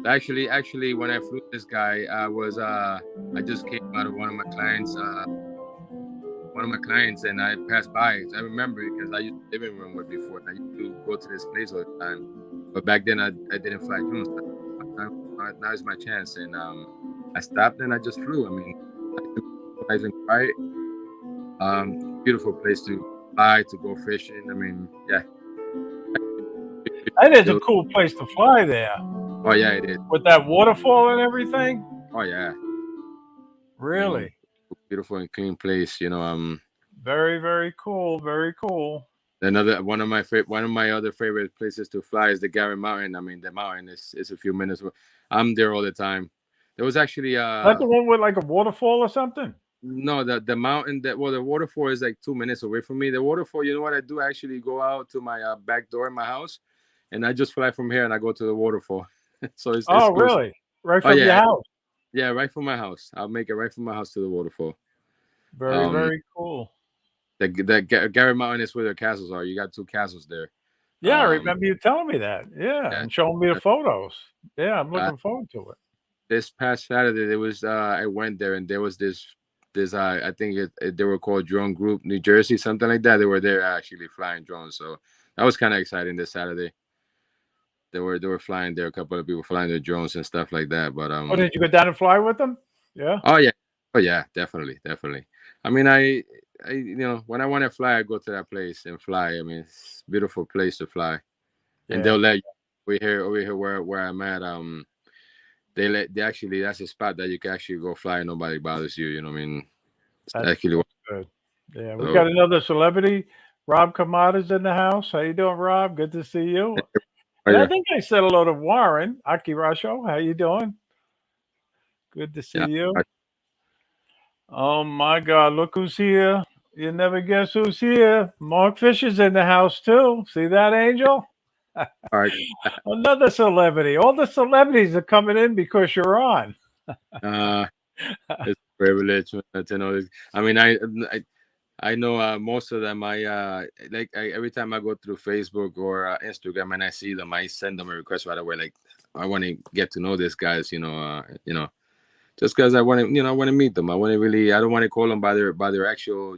[SPEAKER 3] Actually, when I flew this guy, I just came out of one of my clients, and I passed by. I remember because I used to live in Runwood before. And I used to go to this place all the time, but back then I didn't fly drones. Now is my chance, and I stopped and I just flew. I mean, nice and quiet. Beautiful place to fly, to go fishing. I mean, yeah.
[SPEAKER 1] That is a
[SPEAKER 3] Still,
[SPEAKER 1] cool place to fly there
[SPEAKER 3] oh yeah, it is.
[SPEAKER 1] with that waterfall and everything.
[SPEAKER 3] Oh yeah. I mean,
[SPEAKER 1] Really,
[SPEAKER 3] beautiful and clean place.
[SPEAKER 1] very, very cool. Very cool.
[SPEAKER 3] Another one of my other favorite places to fly is the Gary Mountain. I mean, the mountain is a few minutes. I'm there all the time. There was actually
[SPEAKER 1] That the one with like a waterfall or something?
[SPEAKER 3] no, the mountain that well, the waterfall is like 2 minutes away from me. The waterfall, you know what I do? I actually go out to my back door in my house, and I just fly from here and I go to the waterfall. So it's
[SPEAKER 1] Oh,
[SPEAKER 3] close.
[SPEAKER 1] really? Right
[SPEAKER 3] Oh
[SPEAKER 1] from your
[SPEAKER 3] yeah,
[SPEAKER 1] house?
[SPEAKER 3] yeah, right from my house. I'll make it right from my house to the waterfall.
[SPEAKER 1] Very,
[SPEAKER 3] Um,
[SPEAKER 1] very cool.
[SPEAKER 3] Gary Mountain is where the castles are. You got two castles there.
[SPEAKER 1] Yeah, I
[SPEAKER 3] Um,
[SPEAKER 1] remember you telling me that. Yeah,
[SPEAKER 3] yeah.
[SPEAKER 1] and showing me the
[SPEAKER 3] Uh,
[SPEAKER 1] photos. Yeah, I'm
[SPEAKER 3] uh,
[SPEAKER 1] looking forward to it.
[SPEAKER 3] this past Saturday, there was I went there and there was this I think they were called Drone Group New Jersey, something like that. They were there actually flying drones, so that was kind of exciting. This Saturday, they were flying there. A couple of people flying their drones and stuff like that. But
[SPEAKER 1] Oh, did you go down and fly with them? Yeah.
[SPEAKER 3] oh yeah, oh yeah, definitely, definitely. I mean, I when I want to fly, I go to that place and fly. I mean, it's a beautiful place to fly, and they'll
[SPEAKER 1] Yeah.
[SPEAKER 3] let you. Over here where I'm at. They actually that's a spot that you can actually go fly and nobody bothers you. You know what I mean? It's
[SPEAKER 1] That's
[SPEAKER 3] actually
[SPEAKER 1] good. Yeah, we
[SPEAKER 3] so.
[SPEAKER 1] got another celebrity. Rob Kamada's in the house. How you doing, Rob? Good to see you.
[SPEAKER 3] Oh
[SPEAKER 1] And I
[SPEAKER 3] yeah,
[SPEAKER 1] think I said hello to Warren Akirasho. How you doing? Good to see
[SPEAKER 3] yeah.
[SPEAKER 1] you. Oh my God, look who's here. You never guess who's here. Mark Fisher's in the house too. See that, Angel?
[SPEAKER 3] All right.
[SPEAKER 1] Another celebrity. All the celebrities are coming in because you're on.
[SPEAKER 3] Uh, it's a privilege to know this. I mean, I, I know most of them. Every time I go through Facebook or Instagram and I see them, I send them a request right away. Like I want to get to know these guys. Just because I want to, I want to meet them. I want to really. I don't want to call them by their actual.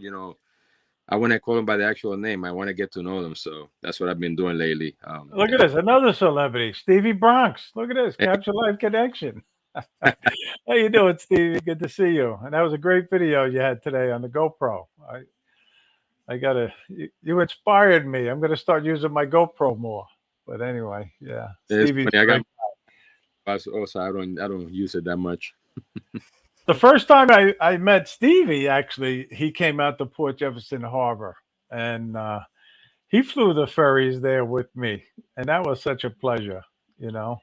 [SPEAKER 3] I want to call them by the actual name. I want to get to know them. So that's what I've been doing lately.
[SPEAKER 1] Look at this. Another celebrity. Stevie Bronx. Look at this.
[SPEAKER 3] Hey,
[SPEAKER 1] Capture Life Connection. How you doing, Stevie? Good to see you. And that was a great video you had today on the GoPro. I gotta. You inspired me. I'm gonna start using my GoPro more. But anyway, yeah.
[SPEAKER 3] it's
[SPEAKER 1] Stevie's
[SPEAKER 3] funny. I got
[SPEAKER 1] great.
[SPEAKER 3] also I don't use it that much.
[SPEAKER 1] The first time I met Stevie, actually, he came out to Port Jefferson Harbor, and he flew the ferries there with me, and that was such a pleasure, you know.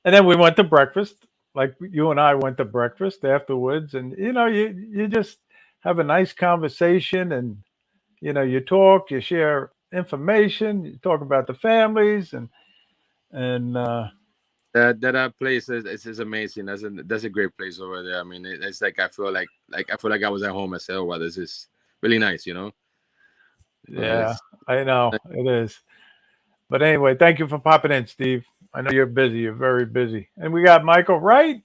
[SPEAKER 1] And then we went to breakfast, like you and I went to breakfast afterwards, and you just have a nice conversation, and you talk, you share information, you talk about the families, and
[SPEAKER 3] That place is amazing. That's a great place over there. I mean, it's like I feel like I was at home. I said, "Oh wow, this is really nice."
[SPEAKER 1] yeah,
[SPEAKER 3] It's
[SPEAKER 1] I know it is. But anyway, thank you for popping in, Steve. I know you're busy. You're very busy. And we got Michael Wright,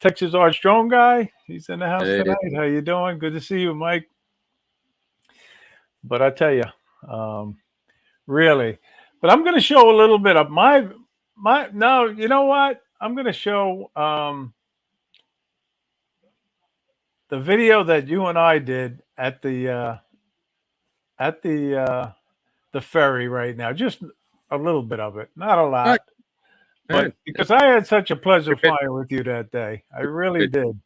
[SPEAKER 1] Texas Arch Drone guy. He's in the house
[SPEAKER 3] eh,
[SPEAKER 1] tonight. How you doing? Good to see you, Mike. But I tell you, um, really. But I'm going to show a little bit of my. No, you know what? I'm going to show the video that you and I did at the ferry right now, just a little bit of it, not a
[SPEAKER 3] Oh,
[SPEAKER 1] lot, but
[SPEAKER 3] man, that's
[SPEAKER 1] because I had such a pleasure
[SPEAKER 3] great.
[SPEAKER 1] flying with you that day, I really
[SPEAKER 3] Good.
[SPEAKER 1] did.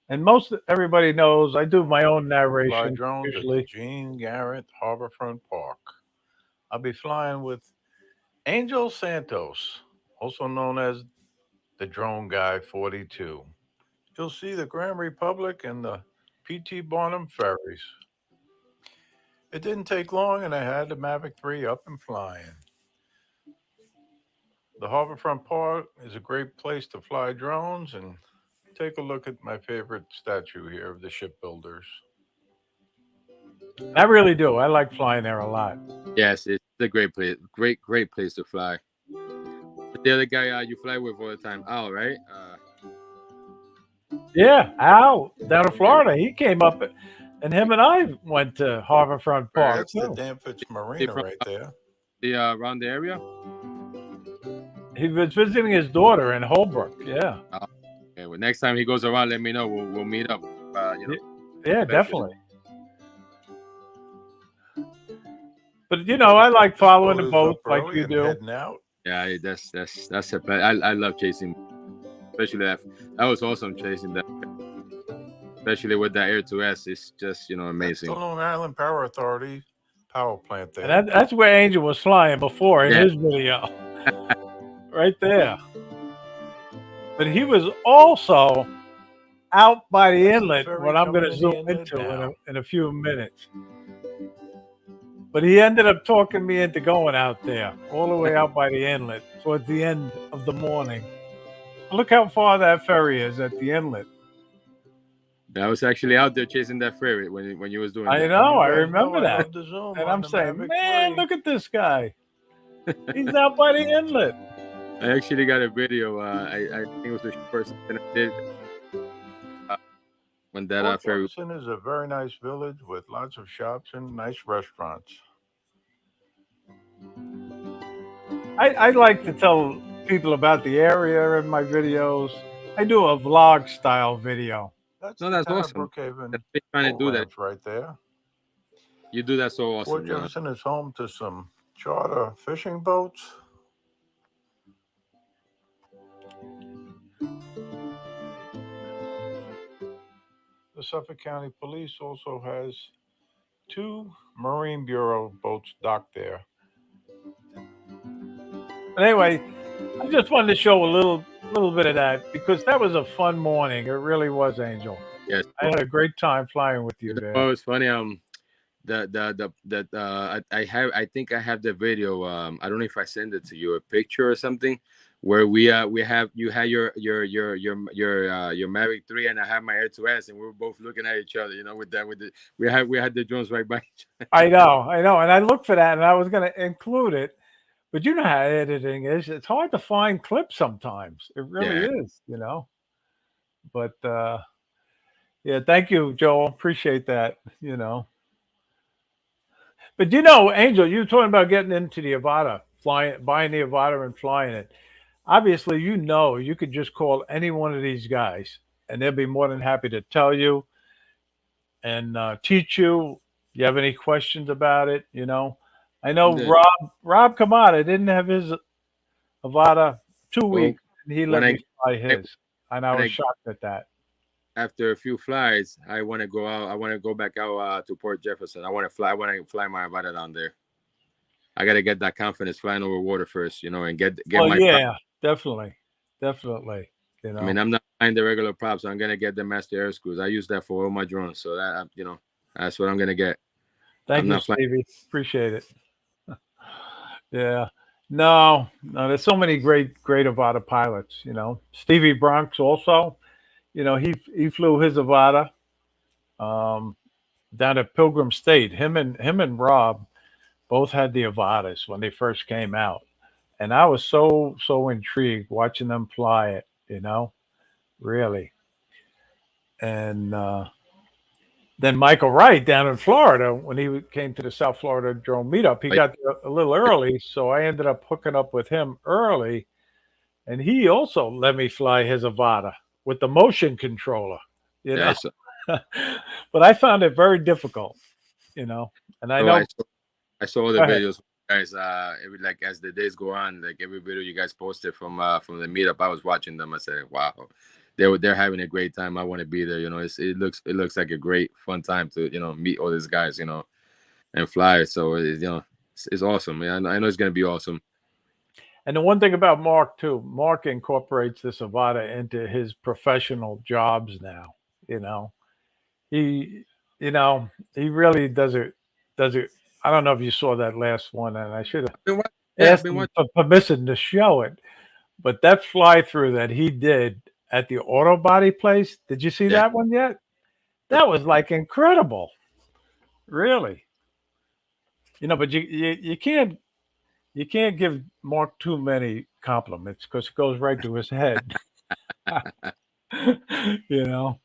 [SPEAKER 1] And most everybody knows I do my own
[SPEAKER 4] Fly
[SPEAKER 1] narration
[SPEAKER 4] drones at the
[SPEAKER 1] usually.
[SPEAKER 4] Gene Garrett Harborfront Park. I'll be flying with Angel Santos, also known as the Drone Guy 42. You'll see the Grand Republic and the P.T. Barnum ferries. It didn't take long, and I had the Mavic 3 up and flying. The Harborfront Park is a great place to fly drones, and take a look at my favorite statue here of the shipbuilders.
[SPEAKER 1] I really do. I like flying there a lot.
[SPEAKER 3] Yes, it's a great place. Great place to fly. The other guy you fly with all the time, Al, right?
[SPEAKER 1] Yeah, Al down in
[SPEAKER 3] Yeah,
[SPEAKER 1] Florida, he came up, and him and I went to Harborfront
[SPEAKER 3] right.
[SPEAKER 1] Park
[SPEAKER 4] That's the
[SPEAKER 1] too.
[SPEAKER 4] Danfitz
[SPEAKER 3] They
[SPEAKER 4] Marina
[SPEAKER 3] from
[SPEAKER 4] right there.
[SPEAKER 3] the around the area.
[SPEAKER 1] He was visiting his daughter in Holbrook. Yeah,
[SPEAKER 3] Okay, well, next time he goes around, let me know. We'll meet up.
[SPEAKER 1] Y- yeah,
[SPEAKER 3] Especially.
[SPEAKER 1] definitely. But I like
[SPEAKER 4] The
[SPEAKER 1] following the
[SPEAKER 4] spotters
[SPEAKER 1] boats
[SPEAKER 4] up
[SPEAKER 1] like
[SPEAKER 4] early
[SPEAKER 1] you
[SPEAKER 4] and
[SPEAKER 1] do.
[SPEAKER 4] heading out.
[SPEAKER 3] Yeah, that's a I love chasing, especially that was awesome chasing that, especially with that air to S. It's just
[SPEAKER 4] That's the
[SPEAKER 3] amazing.
[SPEAKER 4] Long Island Power Authority power plant
[SPEAKER 1] And
[SPEAKER 4] there.
[SPEAKER 1] that's where Angel was flying before in
[SPEAKER 3] Yeah,
[SPEAKER 1] his video, right there. But he was also out by the
[SPEAKER 4] That's the
[SPEAKER 1] inlet,
[SPEAKER 4] ferry
[SPEAKER 1] what I'm going
[SPEAKER 4] coming
[SPEAKER 1] to
[SPEAKER 4] in the
[SPEAKER 1] zoom
[SPEAKER 4] inlet
[SPEAKER 1] into
[SPEAKER 4] now.
[SPEAKER 1] in a few minutes. But he ended up talking me into going out there, all the way out by the inlet, towards the end of the morning. Look how far that ferry is at the inlet.
[SPEAKER 3] I was actually out there chasing that ferry when you was doing
[SPEAKER 1] I
[SPEAKER 3] that.
[SPEAKER 1] know,
[SPEAKER 4] You
[SPEAKER 1] I
[SPEAKER 4] guys know
[SPEAKER 1] remember
[SPEAKER 4] I
[SPEAKER 1] that.
[SPEAKER 4] love the zoom
[SPEAKER 1] And
[SPEAKER 4] on
[SPEAKER 1] I'm
[SPEAKER 4] the
[SPEAKER 1] saying,
[SPEAKER 4] Mavic
[SPEAKER 1] man,
[SPEAKER 4] 3.
[SPEAKER 1] look at this guy. He's out by the inlet.
[SPEAKER 3] I actually got a video. I think it was the first thing I did uh, when that
[SPEAKER 4] Port
[SPEAKER 3] ferry.
[SPEAKER 4] Jefferson is a very nice village with lots of shops and nice restaurants.
[SPEAKER 1] I like to tell people about the area in my videos. I do a vlog style video.
[SPEAKER 4] That's
[SPEAKER 3] No,
[SPEAKER 4] the
[SPEAKER 3] that's
[SPEAKER 4] town of
[SPEAKER 3] awesome.
[SPEAKER 4] Brookhaven
[SPEAKER 3] I've been trying to
[SPEAKER 4] Boat
[SPEAKER 3] do that.
[SPEAKER 4] Ramps right there.
[SPEAKER 3] You do that so
[SPEAKER 4] Port
[SPEAKER 3] awesome, John.
[SPEAKER 4] Jefferson is home to some charter fishing boats. The Suffolk County Police also has two Marine Bureau boats docked there.
[SPEAKER 1] But anyway, I just wanted to show a little bit of that because that was a fun morning. It really was, Angel.
[SPEAKER 3] Yes.
[SPEAKER 1] I had a great time flying with
[SPEAKER 3] You
[SPEAKER 1] you
[SPEAKER 3] know
[SPEAKER 1] there.
[SPEAKER 3] what was funny? I think I have the video. I don't know if I send it to you, a picture or something, where we have you had your Mavic 3 and I have my Air 2S and we were both looking at each other. With the we had the drones right by each other.
[SPEAKER 1] I know, and I looked for that, and I was going to include it. But you know how editing is; it's hard to find clips sometimes. It really
[SPEAKER 3] Yeah.
[SPEAKER 1] is. But yeah, thank you, Joel. Appreciate that. But Angel, you were talking about getting into the Avata, flying, buying the Avata and flying it. Obviously, you could just call any one of these guys, and they'll be more than happy to tell you and teach you. You have any questions about it? I know
[SPEAKER 3] The,
[SPEAKER 1] Rob Kamada didn't have his Avata
[SPEAKER 3] well,
[SPEAKER 1] 2 weeks, and he
[SPEAKER 3] when
[SPEAKER 1] let
[SPEAKER 3] I
[SPEAKER 1] me fly his, and I
[SPEAKER 3] when
[SPEAKER 1] was
[SPEAKER 3] I
[SPEAKER 1] shocked at that.
[SPEAKER 3] after a few flights, I want to go out. I want to go back out to Port Jefferson. I want to fly. I want to fly my Avata down there. I got to get that confidence flying over water first, and get
[SPEAKER 1] Well,
[SPEAKER 3] my.
[SPEAKER 1] yeah, definitely, definitely. You
[SPEAKER 3] I mean,
[SPEAKER 1] know.
[SPEAKER 3] I'm not buying the regular props. I'm gonna get the master air screws. I use that for all my drones, so that's what I'm gonna get.
[SPEAKER 1] Thank
[SPEAKER 3] I'm
[SPEAKER 1] you,
[SPEAKER 3] not flying.
[SPEAKER 1] Stevie. Appreciate it. Yeah. No, no. There's so many great Avata pilots. Stevie Bronx also. He flew his Avata um, down at Pilgrim State. Him and Rob both had the Avatas when they first came out, and I was so intrigued watching them fly it. Really. And then Michael Wright down in Florida when he came to the South Florida drone meetup, he
[SPEAKER 3] But
[SPEAKER 1] got there a little early, so I ended up hooking up with him early, and he also let me fly his Avata with the motion controller. You
[SPEAKER 3] yeah,
[SPEAKER 1] know, But I found it very difficult, you know. And I
[SPEAKER 3] So
[SPEAKER 1] know.
[SPEAKER 3] I saw all the
[SPEAKER 1] Go ahead.
[SPEAKER 3] videos, guys. Every, like as the days go on, like every video you guys posted from the meetup, I was watching them. I said, "Wow, they're having a great time. I want to be there." You know, it looks like a great fun time to meet all these guys. And fly. So it's awesome, man. I know it's gonna be awesome.
[SPEAKER 1] And the one thing about Mark too, Mark incorporates this Avada into his professional jobs now. You know, he, you know, he really does it. Does it? I don't know if you saw that last one, and I should have
[SPEAKER 3] Yeah, I've
[SPEAKER 1] asked
[SPEAKER 3] been
[SPEAKER 1] him
[SPEAKER 3] watching.
[SPEAKER 1] for permission to show it. But that fly through that he did at the auto body place, did you see
[SPEAKER 3] Yeah,
[SPEAKER 1] that one yet? That was like incredible, really. But you can't give Mark too many compliments because it goes right to his head. you know.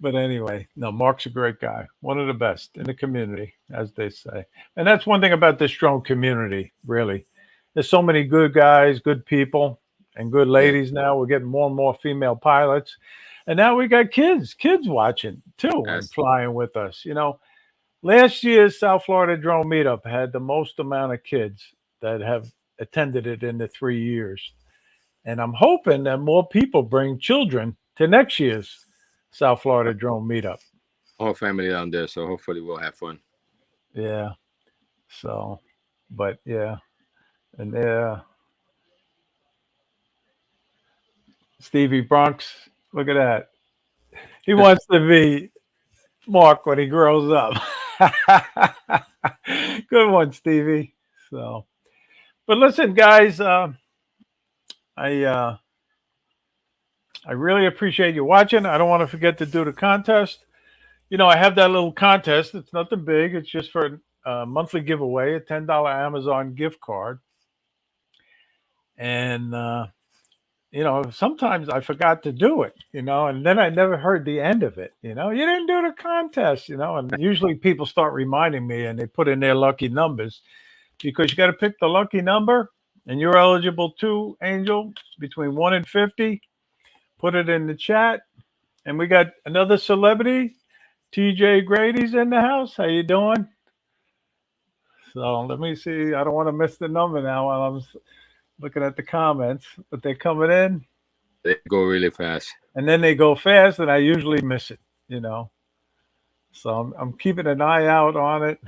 [SPEAKER 1] But anyway, no, Mark's a great guy, one of the best in the community, as they say. And that's one thing about this drone community, really. There's so many good guys, good people, and good
[SPEAKER 3] yeah.
[SPEAKER 1] ladies now. We're getting more and more female pilots. And now we got kids watching too and
[SPEAKER 3] That's
[SPEAKER 1] flying with us. Last year's South Florida Drone Meetup had the most amount of kids that have attended it in the 3 years. And I'm hoping that more people bring children to next year's South Florida Drone Meetup.
[SPEAKER 3] whole family down there, so hopefully we'll have fun.
[SPEAKER 1] Yeah. So, but yeah. And Stevie Bronx, look at that. He wants to be Mark when he grows up. Good one, Stevie. So, but listen, guys, I uh, I really appreciate you watching. I don't want to forget to do the contest. I have that little contest. It's nothing big. It's just for a monthly giveaway, a $10 Amazon gift card. And, sometimes I forgot to do it, and then I never heard the end of it. You didn't do the contest, and usually people start reminding me and they put in their lucky numbers because you got to pick the lucky number and you're eligible too, Angel, between 1 and 50. Put it in the chat. And we got another celebrity. TJ Grady's in the house. How you doing? So let me see. I don't want to miss the number now while I'm looking at the comments, but they're coming in,
[SPEAKER 3] They go really fast.
[SPEAKER 1] and then they go fast, and I usually miss it. So I'm keeping an eye out on it,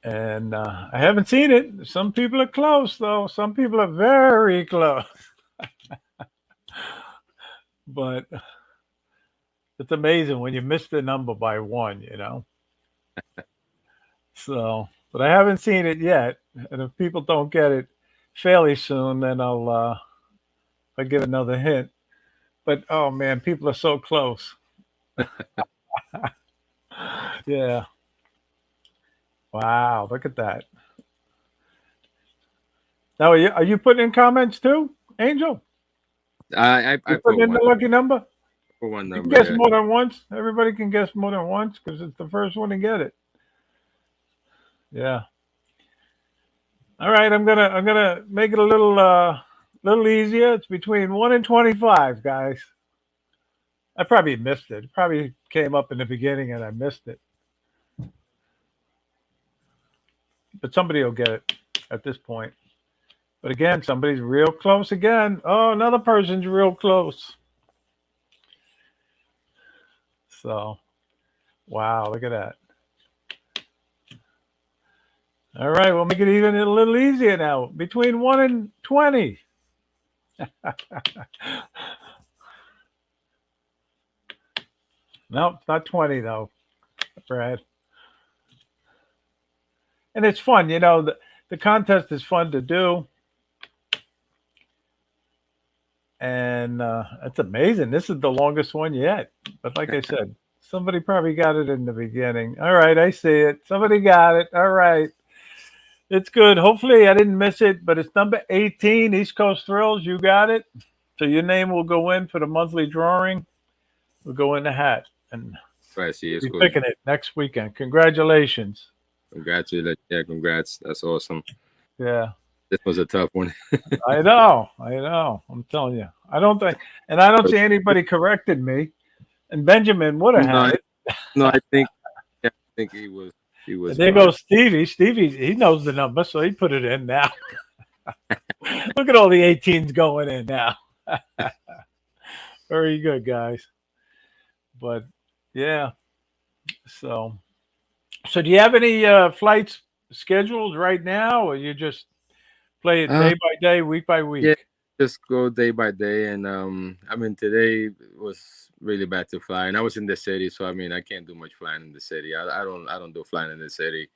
[SPEAKER 1] and I haven't seen it. Some people are close, though. Some people are very close, but it's amazing when you miss the number by one. So, but I haven't seen it yet, and if people don't get it fairly soon, then I'll give another hint. But oh man, people are so close. Yeah. Wow. Look at that. Now, are you putting in comments too, Angel?
[SPEAKER 3] I
[SPEAKER 1] You
[SPEAKER 3] put
[SPEAKER 1] putting in the lucky number?
[SPEAKER 3] one
[SPEAKER 1] You can
[SPEAKER 3] number.
[SPEAKER 1] guess
[SPEAKER 3] Yeah.
[SPEAKER 1] more than once. Everybody can guess more than once because it's the first one to get it. Yeah. All right. I'm gonna make it a little easier. It's between 1 and 25, guys. I probably missed it. It probably came up in the beginning and I missed it. But somebody will get it at this point. But again, somebody's real close again. Oh, another person's real close. So, wow, look at that. All right, we'll make it even a little easier now. Between 1 and 20. No, it's not 20 though, Brad. And it's fun, the contest is fun to do. And it's amazing. This is the longest one yet. But like I said, somebody probably got it in the beginning. All right, I see it. Somebody got it. All right. It's good. Hopefully, I didn't miss it, but it's number 18, East Coast Thrills. You got it. So your name will go in for the monthly drawing. We'll go in the hat, and
[SPEAKER 3] I see.
[SPEAKER 1] you'll
[SPEAKER 3] It's
[SPEAKER 1] be
[SPEAKER 3] cool.
[SPEAKER 1] picking it next weekend. Congratulations.
[SPEAKER 3] Congratulations. Yeah, congrats. That's awesome.
[SPEAKER 1] Yeah,
[SPEAKER 3] This was a tough one.
[SPEAKER 1] I know. I know. I'm telling you. I don't think, and I don't see anybody corrected me. and Benjamin would have
[SPEAKER 3] No,
[SPEAKER 1] had it.
[SPEAKER 3] no, I think yeah, I think he was
[SPEAKER 1] And there
[SPEAKER 3] fine.
[SPEAKER 1] goes Stevie. Stevie, he knows the number, so he put it in now. Look at all the 18s going in now. Very good, guys. But yeah, so do you have any flights scheduled right now, or you just play it
[SPEAKER 3] Uh,
[SPEAKER 1] day by day, week by
[SPEAKER 3] yeah,
[SPEAKER 1] week?
[SPEAKER 3] just go day by day, and I mean today was really bad to fly, and I was in the city, so I mean I can't do much flying in the city. I don't do flying in the city.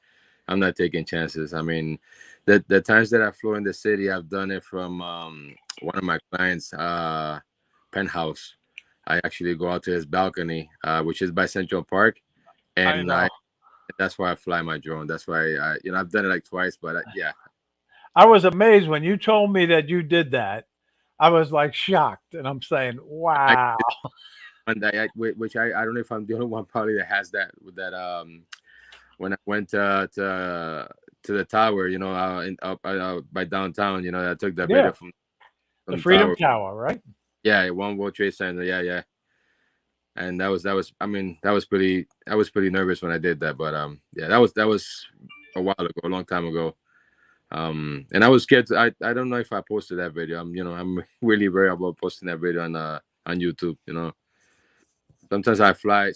[SPEAKER 3] I'm not taking chances. I mean, the times that I flew in the city, I've done it from one of my clients' penthouse. I actually go out to his balcony, which is by Central Park,
[SPEAKER 1] I
[SPEAKER 3] and
[SPEAKER 1] know.
[SPEAKER 3] I that's why I fly my drone. That's why I've done it like twice, but yeah,
[SPEAKER 1] I was amazed when you told me that you did that. I was like shocked, and I'm saying,
[SPEAKER 3] I
[SPEAKER 1] "Wow,
[SPEAKER 3] and which I don't know if I'm the only one probably that has that with that when I went to the tower, up by downtown, I took that video
[SPEAKER 1] yeah, the
[SPEAKER 3] from the
[SPEAKER 1] Freedom
[SPEAKER 3] tower.
[SPEAKER 1] Tower, right?"
[SPEAKER 3] Yeah, One World Trade Center. Yeah, yeah. And that was I mean that was pretty I was pretty nervous when I did that, but yeah, that was a while ago, a long time ago. And I was scared I don't know if I posted that video. I'm really worried about posting that video on YouTube. Sometimes I fly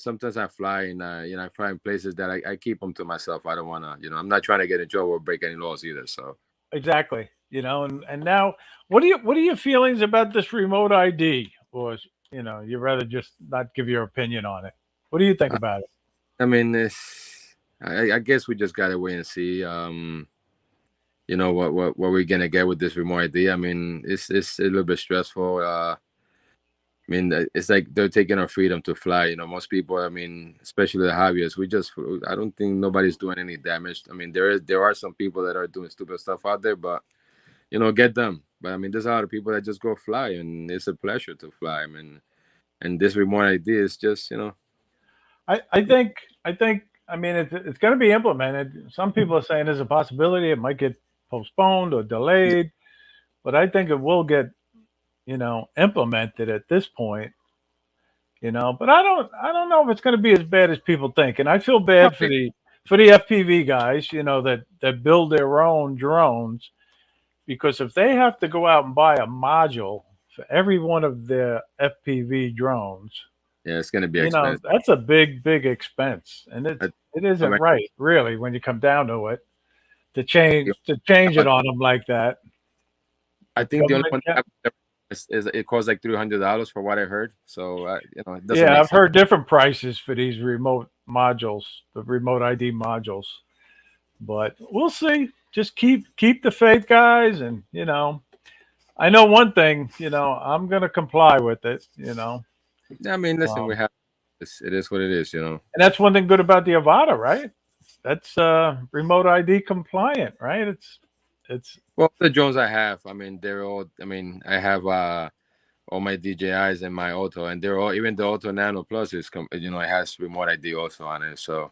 [SPEAKER 3] and I fly in places that I keep them to myself. I don't want to, I'm not trying to get in trouble or break any laws either. So
[SPEAKER 1] Exactly. And now, what are your feelings about this remote ID? Or you rather just not give your opinion on it? What do you think
[SPEAKER 3] I,
[SPEAKER 1] about it?
[SPEAKER 3] I mean, I guess we just gotta wait and see. What we're gonna get with this remote ID. I mean, it's a little bit stressful. I mean, it's like they're taking our freedom to fly. Most people, I mean, especially the hobbyists, I don't think nobody's doing any damage. I mean, there are some people that are doing stupid stuff out there, but get them. But I mean, there's a lot of people that just go fly, and it's a pleasure to fly. I mean, and this remote ID is just,
[SPEAKER 1] I think I mean it's going to be implemented. Some people are saying there's a possibility it might get postponed or delayed, but I think it will get implemented at this point. But I don't know if it's going to be as bad as people think, and I feel bad for
[SPEAKER 3] probably,
[SPEAKER 1] the FPV guys, that build their own drones, because if they have to go out and buy a module for every one of their FPV drones,
[SPEAKER 3] yeah, it's gonna be expensive.
[SPEAKER 1] that's a big expense, and
[SPEAKER 3] I,
[SPEAKER 1] it
[SPEAKER 3] I,
[SPEAKER 1] isn't
[SPEAKER 3] mean,
[SPEAKER 1] right, really, when you come down to it, to change it on them like that.
[SPEAKER 3] I
[SPEAKER 1] But
[SPEAKER 3] think the only
[SPEAKER 1] government
[SPEAKER 3] one
[SPEAKER 1] can't.
[SPEAKER 3] that is it costs like $300 for what I heard. So it doesn't
[SPEAKER 1] Yeah,
[SPEAKER 3] make
[SPEAKER 1] I've
[SPEAKER 3] sense.
[SPEAKER 1] heard different prices for these remote modules, the remote ID modules. But we'll see. Just keep the faith, guys, and I know one thing. I'm gonna comply with it.
[SPEAKER 3] I mean, listen,
[SPEAKER 1] Um,
[SPEAKER 3] it is what it is.
[SPEAKER 1] and that's one thing good about the Avata, right? That's remote ID compliant, right? It's
[SPEAKER 3] Well, the drones I have, I mean, they're all. I mean, I have all my DJIs and my Auto, and they're all. Even the Auto Nano Plus it has remote ID also on it. So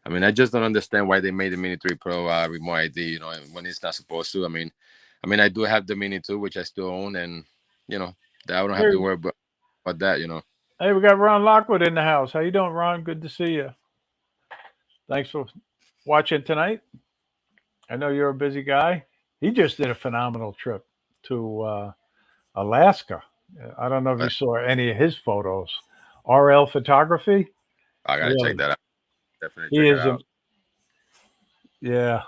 [SPEAKER 3] I mean, I just don't understand why they made the Mini 3 Pro remote ID, when it's not supposed to. I mean, I do have the Mini 2, which I still own, and you know, I don't have
[SPEAKER 1] hey,
[SPEAKER 3] to worry about that.
[SPEAKER 1] hey, we got Ron Lockwood in the house. How you doing, Ron? Good to see you. Thanks for watching tonight. I know you're a busy guy. He just did a phenomenal trip to Alaska. I don't know if you
[SPEAKER 3] But
[SPEAKER 1] saw any of his photos. RL photography,
[SPEAKER 3] I gotta check
[SPEAKER 1] really.
[SPEAKER 3] that out. Definitely
[SPEAKER 1] He
[SPEAKER 3] check it
[SPEAKER 1] is
[SPEAKER 3] out.
[SPEAKER 1] yeah.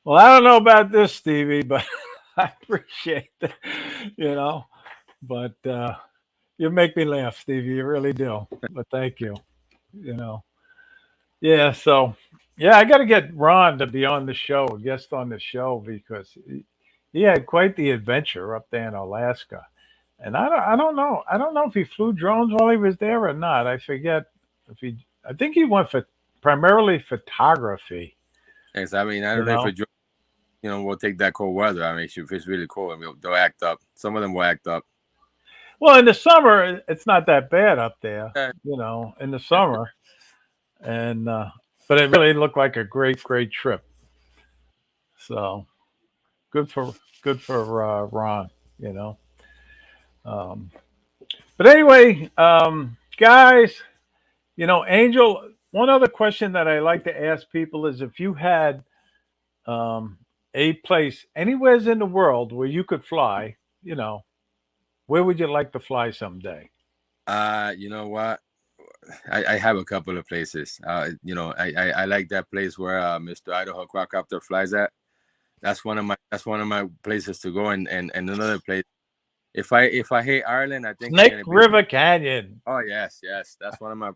[SPEAKER 1] Well, I don't know about this, Stevie, but I appreciate that, you know. But you make me laugh, Stevie. You really do. But thank you. You know. Yeah. So, yeah, I got to get Ron to be on the show, guest on the show, because he had quite the adventure up there in Alaska. And I don't know. I don't know if he flew drones while he was there or not. I forget if he. I think he went for primarily photography.
[SPEAKER 3] Thanks. I mean, I
[SPEAKER 1] You
[SPEAKER 3] don't know if
[SPEAKER 1] know.
[SPEAKER 3] we'll take that cold weather. I mean, if it's really cold, I mean, they'll act up. Some of them will act up.
[SPEAKER 1] Well, in the summer, it's not that bad up there.
[SPEAKER 3] Yeah,
[SPEAKER 1] In the summer, and but it really looked like a great trip. So good for Ron. You know. Um, but anyway, guys, Angel, one other question that I like to ask people is if you had um, a place anywheres in the world where you could fly, where would you like to fly someday?
[SPEAKER 3] You know what? I have a couple of places. I like that place where Mr. Idaho Quadcopter flies at. That's one of my places to go, and another place. If I hate Ireland, I think it's
[SPEAKER 1] Snake
[SPEAKER 3] gonna be.
[SPEAKER 1] River Canyon.
[SPEAKER 3] Oh yes, yes, that's one of my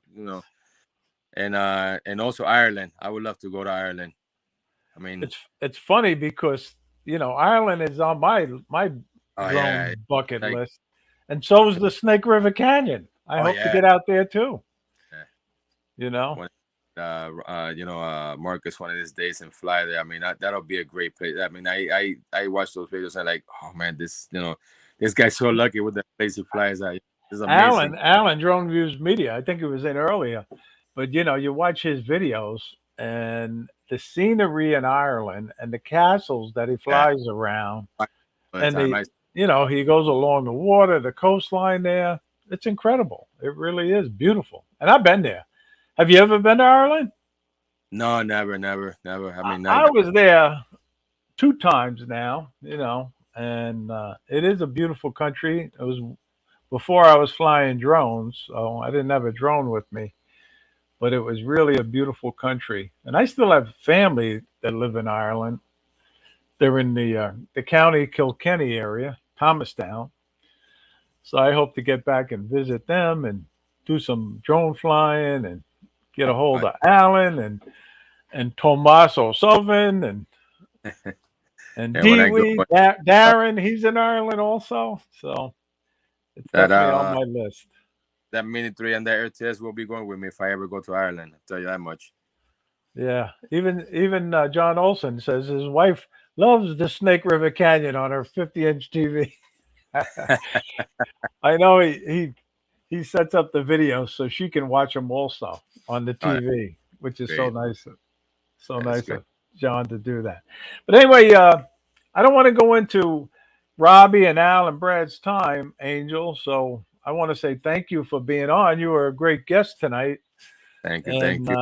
[SPEAKER 3] and also Ireland. I would love to go to Ireland. I mean,
[SPEAKER 1] It's funny because Ireland is on my
[SPEAKER 3] oh yeah,
[SPEAKER 1] drone bucket
[SPEAKER 3] like
[SPEAKER 1] list, and so is the Snake River Canyon. I
[SPEAKER 3] oh
[SPEAKER 1] hope to
[SPEAKER 3] yeah,
[SPEAKER 1] get out there too.
[SPEAKER 3] yeah.
[SPEAKER 1] You know,
[SPEAKER 3] When, Marcus one of these days and fly there. I mean, that'll be a great place. I mean, I watch those videos and like, oh man, this guy's so lucky with the place he flies at. It's amazing.
[SPEAKER 1] Alan Drone Views Media. I think it was in earlier, but you watch his videos and the scenery in Ireland and the castles that he
[SPEAKER 3] Yeah,
[SPEAKER 1] flies around,
[SPEAKER 3] all the
[SPEAKER 1] and
[SPEAKER 3] time.
[SPEAKER 1] he goes along the water, the coastline there. It's incredible. It really is beautiful, and I've been there. Have you ever been to Ireland?
[SPEAKER 3] No, never, never, never. I mean,
[SPEAKER 1] I was there 2 times now, and it is a beautiful country. It was before I was flying drones, so I didn't have a drone with me, but it was really a beautiful country. And I still have family that live in Ireland. They're in the county Kilkenny area, Thomastown. So I hope to get back and visit them and do some drone flying and get a hold of Alan and Tomas O'Sullivan and
[SPEAKER 3] and when
[SPEAKER 1] Dee
[SPEAKER 3] I go,
[SPEAKER 1] Wee,
[SPEAKER 3] uh,
[SPEAKER 1] Darren, he's in Ireland also. So it's
[SPEAKER 3] that
[SPEAKER 1] definitely on my list.
[SPEAKER 3] that Mini 3 and that RTS will be going with me if I ever go to Ireland. I'll tell you that much.
[SPEAKER 1] Yeah, even John Olson says his wife loves the Snake River Canyon on her 50-inch TV. I know he sets up the videos so she can watch them also on the
[SPEAKER 3] Oh, that's
[SPEAKER 1] TV, which is
[SPEAKER 3] great.
[SPEAKER 1] so
[SPEAKER 3] That's
[SPEAKER 1] nice
[SPEAKER 3] great.
[SPEAKER 1] of John to do that. But anyway, I don't want to go into Robbie and Al and Brad's time, Angel. So I want to say thank you for being on. You were a great guest tonight,
[SPEAKER 3] Thank you.
[SPEAKER 1] and
[SPEAKER 3] Thank you.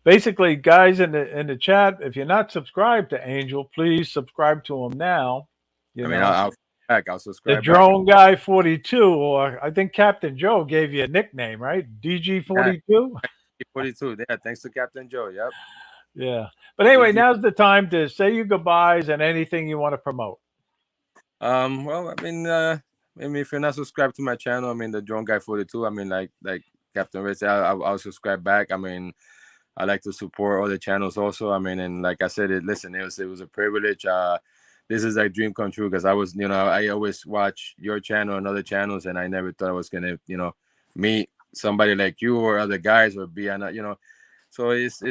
[SPEAKER 1] basically, guys in the chat, if you're not subscribed to Angel, please subscribe to him now. You
[SPEAKER 3] I mean,
[SPEAKER 1] know,
[SPEAKER 3] I'll
[SPEAKER 1] the
[SPEAKER 3] subscribe back.
[SPEAKER 1] Drone Guy 42, or I think Captain Joe gave you a nickname, right? DG
[SPEAKER 3] Yeah,
[SPEAKER 1] 42.
[SPEAKER 3] 42. Yeah, thanks to Captain Joe. Yep.
[SPEAKER 1] Yeah. But anyway,
[SPEAKER 3] DG.
[SPEAKER 1] now's the time to say your goodbyes and anything you want to promote.
[SPEAKER 3] Well, I mean, if you're not subscribed to my channel, I mean, the Drone Guy 42. I mean, like Captain Ray said, I'll subscribe back. I mean, I like to support other channels also. I mean, and like I said, it was a privilege. This is a dream come true because I always watch your channel and other channels, and I never thought I was gonna, meet somebody like you or other guys or be on, So it's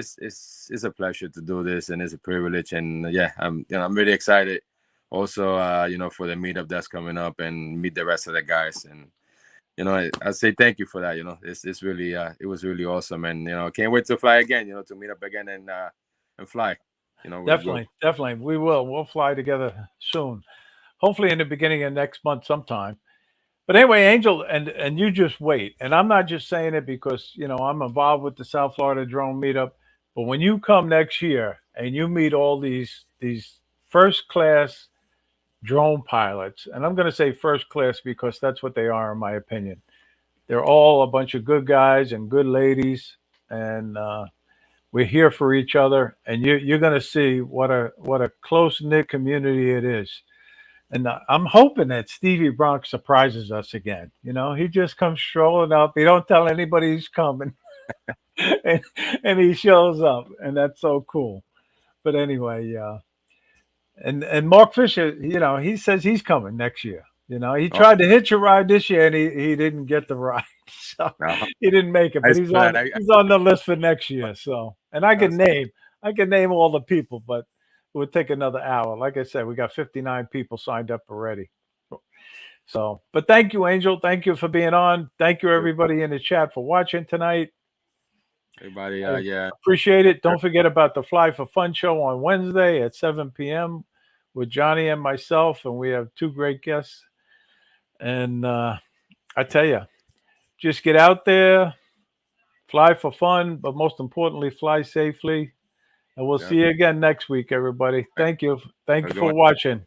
[SPEAKER 3] a pleasure to do this, and it's a privilege, and yeah, I'm really excited. Also, for the meetup that's coming up and meet the rest of the guys, and I say thank you for that. It's really it was really awesome, and can't wait to fly again. To meet up again and fly.
[SPEAKER 1] Definitely. We will. We'll fly together soon. Hopefully in the beginning of next month sometime. But anyway, Angel, and you just wait. And I'm not just saying it because, I'm involved with the South Florida Drone Meetup. But when you come next year and you meet all these first class drone pilots, and I'm going to say first class because that's what they are, in my opinion. They're all a bunch of good guys and good ladies, and we're here for each other. And you're going to see what a close knit community it is. And I'm hoping that Stevie Bronx surprises us again. He just comes strolling up. He don't tell anybody he's coming, and, and he shows up, and that's so cool. But anyway, and Mark Fisher, he says he's coming next year. He
[SPEAKER 3] Oh,
[SPEAKER 1] tried to hitch a ride this year, and he didn't get the ride, so
[SPEAKER 3] no,
[SPEAKER 1] he didn't make it. But
[SPEAKER 3] thanks
[SPEAKER 1] he's
[SPEAKER 3] for that.
[SPEAKER 1] on he's on the list for next year. So, and
[SPEAKER 3] That's
[SPEAKER 1] I can name all the people, but it would take another hour. Like I said, we got 59 people signed up already. So, but thank you, Angel. Thank you for being on. Thank you, everybody in the chat, for watching tonight.
[SPEAKER 3] everybody.
[SPEAKER 1] I
[SPEAKER 3] Yeah.
[SPEAKER 1] appreciate it. Don't forget about the Fly for Fun show on Wednesday at 7 p.m. with Johnny and myself, and we have two great guests. And I tell you, just get out there, fly for fun, but most importantly, fly safely. And we'll
[SPEAKER 3] Yeah.
[SPEAKER 1] see you again next week, everybody. Thank you. Thank
[SPEAKER 3] Have a
[SPEAKER 1] you
[SPEAKER 3] good
[SPEAKER 1] for
[SPEAKER 3] one.
[SPEAKER 1] watching.